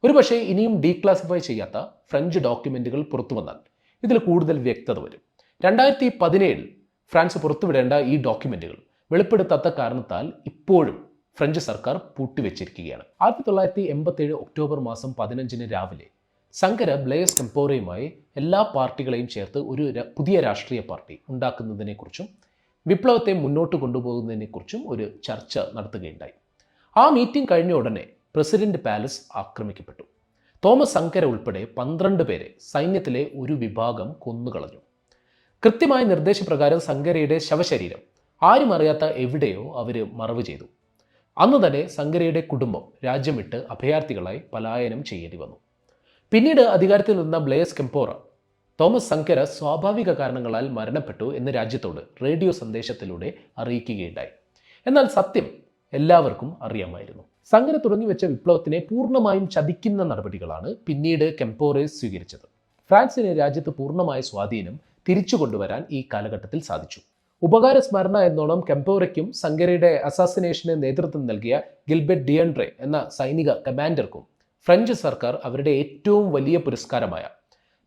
ഒരുപക്ഷെ ഇനിയും ഡീക്ലാസിഫൈ ചെയ്യാത്ത ഫ്രഞ്ച് ഡോക്യുമെന്റുകൾ പുറത്തു വന്നാൽ ഇതിൽ കൂടുതൽ വ്യക്തത വരും. 2017 ഫ്രാൻസ് പുറത്തുവിടേണ്ട ഈ ഡോക്യുമെന്റുകൾ വെളിപ്പെടുത്താത്ത കാരണത്താൽ ഇപ്പോഴും ഫ്രഞ്ച് സർക്കാർ പൂട്ടിവെച്ചിരിക്കുകയാണ്. 1987 ഒക്ടോബർ മാസം 15 രാവിലെ സങ്കര ബ്ലേസ് കംപോറയുമായി എല്ലാ പാർട്ടികളെയും ചേർത്ത് ഒരു പുതിയ രാഷ്ട്രീയ പാർട്ടി ഉണ്ടാക്കുന്നതിനെക്കുറിച്ചും വിപ്ലവത്തെ മുന്നോട്ട് കൊണ്ടുപോകുന്നതിനെക്കുറിച്ചും ഒരു ചർച്ച നടത്തുകയുണ്ടായി. ആ മീറ്റിംഗ് കഴിഞ്ഞ ഉടനെ പ്രസിഡന്റ് പാലസ് ആക്രമിക്കപ്പെട്ടു. തോമസ് സങ്കര ഉൾപ്പെടെ 12 പേരെ സൈന്യത്തിലെ ഒരു വിഭാഗം കൊന്നുകളഞ്ഞു. കൃത്യമായ നിർദ്ദേശപ്രകാരം സങ്കരയുടെ ശവശരീരം ആരും അറിയാത്ത എവിടെയോ അവർ മറവ് ചെയ്തു. അന്ന് തന്നെ സങ്കരയുടെ കുടുംബം രാജ്യം വിട്ട് അഭയാർത്ഥികളായി പലായനം ചെയ്യേണ്ടി വന്നു. പിന്നീട് അധികാരത്തിൽ നിന്ന ബ്ലേസ് കംപോറ തോമസ് സങ്കര സ്വാഭാവിക കാരണങ്ങളാൽ മരണപ്പെട്ടു എന്ന് രാജ്യത്തോട് റേഡിയോ സന്ദേശത്തിലൂടെ അറിയിക്കുകയുണ്ടായി. എന്നാൽ സത്യം എല്ലാവർക്കും അറിയാമായിരുന്നു. സങ്കര തുടങ്ങിവെച്ച വിപ്ലവത്തിനെ പൂർണ്ണമായും ചതിക്കുന്ന നടപടികളാണ് പിന്നീട് കംപോറെ സ്വീകരിച്ചത്. ഫ്രാൻസിന് രാജ്യത്ത് പൂർണ്ണമായ സ്വാധീനം തിരിച്ചു കൊണ്ടുവരാൻ ഈ കാലഘട്ടത്തിൽ സാധിച്ചു. ഉപകാര സ്മരണ എന്നോണം കംപോറയ്ക്കും സങ്കരയുടെ അസാസിനേഷന് നേതൃത്വം നൽകിയ ഗിൽബർട്ട് ഡിയൻഡ്രെ എന്ന സൈനിക കമാൻഡർക്കും ഫ്രഞ്ച് സർക്കാർ അവരുടെ ഏറ്റവും വലിയ പുരസ്കാരമായ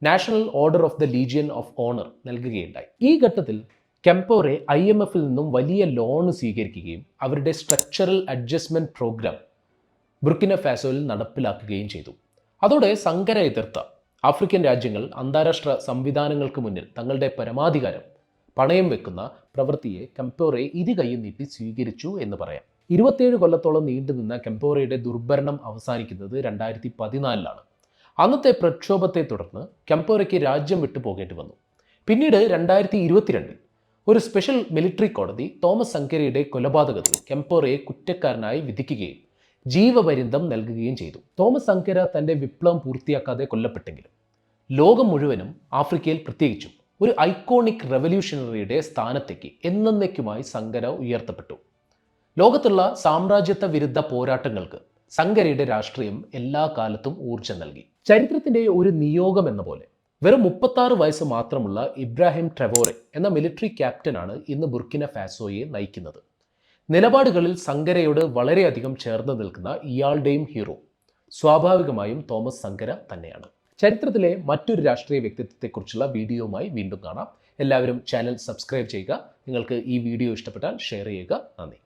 national order of the legion of honour നൽകുകയുണ്ടായി. ഈ ഘട്ടത്തിൽ കംപോറെ IMFൽ നിന്നും വലിയ ലോൺ സ്വീകരിക്കുകയും അവരുടെ സ്ട്രക്ചറൽ അഡ്ജസ്റ്റ്മെന്റ് പ്രോഗ്രാം ബുർക്കിന ഫാസോയിൽ നടപ്പിലാക്കുകയും ചെയ്തു. അതോടെ സങ്കര എതിർത്ത ആഫ്രിക്കൻ രാജ്യങ്ങൾ അന്താരാഷ്ട്ര സംവിധാനങ്ങൾക്ക് മുന്നിൽ തങ്ങളുടെ പരമാധികാരം പണയം വെക്കുന്ന പ്രവൃത്തിയെ കംപോറെ ഇരുകൈയും നീട്ടി സ്വീകരിച്ചു എന്ന് പറയാം. 27 കൊല്ലത്തോളം നീണ്ടുനിന്ന കംപോറയുടെ ദുർഭരണം അവസാനിക്കുന്നത് 2014 അന്നത്തെ പ്രക്ഷോഭത്തെ തുടർന്ന് കംപോറയ്ക്ക് രാജ്യം വിട്ടു പോകേണ്ടി വന്നു. പിന്നീട് 2022 ഒരു സ്പെഷ്യൽ മിലിറ്ററി കോടതി തോമസ് സങ്കരയുടെ കൊലപാതകത്തിൽ കംപോറയെ കുറ്റക്കാരനായി വിധിക്കുകയും ജീവപര്യന്തം നൽകുകയും ചെയ്തു. തോമസ് സങ്കര തൻ്റെ വിപ്ലവം പൂർത്തിയാക്കാതെ കൊല്ലപ്പെട്ടെങ്കിലും ലോകം മുഴുവനും ആഫ്രിക്കയിൽ പ്രത്യേകിച്ചും ഒരു ഐക്കോണിക് റെവല്യൂഷണറിയുടെ സ്ഥാനത്തേക്ക് എന്നേക്കുമായി സങ്കര ഉയർത്തപ്പെട്ടു. ലോകത്തുള്ള സാമ്രാജ്യത്വ വിരുദ്ധ പോരാട്ടങ്ങൾക്ക് സങ്കരയുടെ രാഷ്ട്രീയം എല്ലാ കാലത്തും ഊർജ്ജം നൽകി. ചരിത്രത്തിന്റെ ഒരു നിയോഗം എന്ന പോലെ വെറും 36 വയസ്സ് മാത്രമുള്ള ഇബ്രാഹിം ട്രെവോറെ എന്ന മിലിറ്ററി ക്യാപ്റ്റനാണ് ഇന്ന് ബുർക്കിന ഫാസോയെ നയിക്കുന്നത്. നിലപാടുകളിൽ സങ്കരയോട് വളരെയധികം ചേർന്ന് നിൽക്കുന്ന ഇയാളുടെയും ഹീറോ സ്വാഭാവികമായും തോമസ് സങ്കര തന്നെയാണ്. ചരിത്രത്തിലെ മറ്റൊരു രാഷ്ട്രീയ വ്യക്തിത്വത്തെക്കുറിച്ചുള്ള വീഡിയോയുമായി വീണ്ടും കാണാം. എല്ലാവരും ചാനൽ സബ്സ്ക്രൈബ് ചെയ്യുക. നിങ്ങൾക്ക് ഈ വീഡിയോ ഇഷ്ടപ്പെട്ടാൽ ഷെയർ ചെയ്യുക. നന്ദി.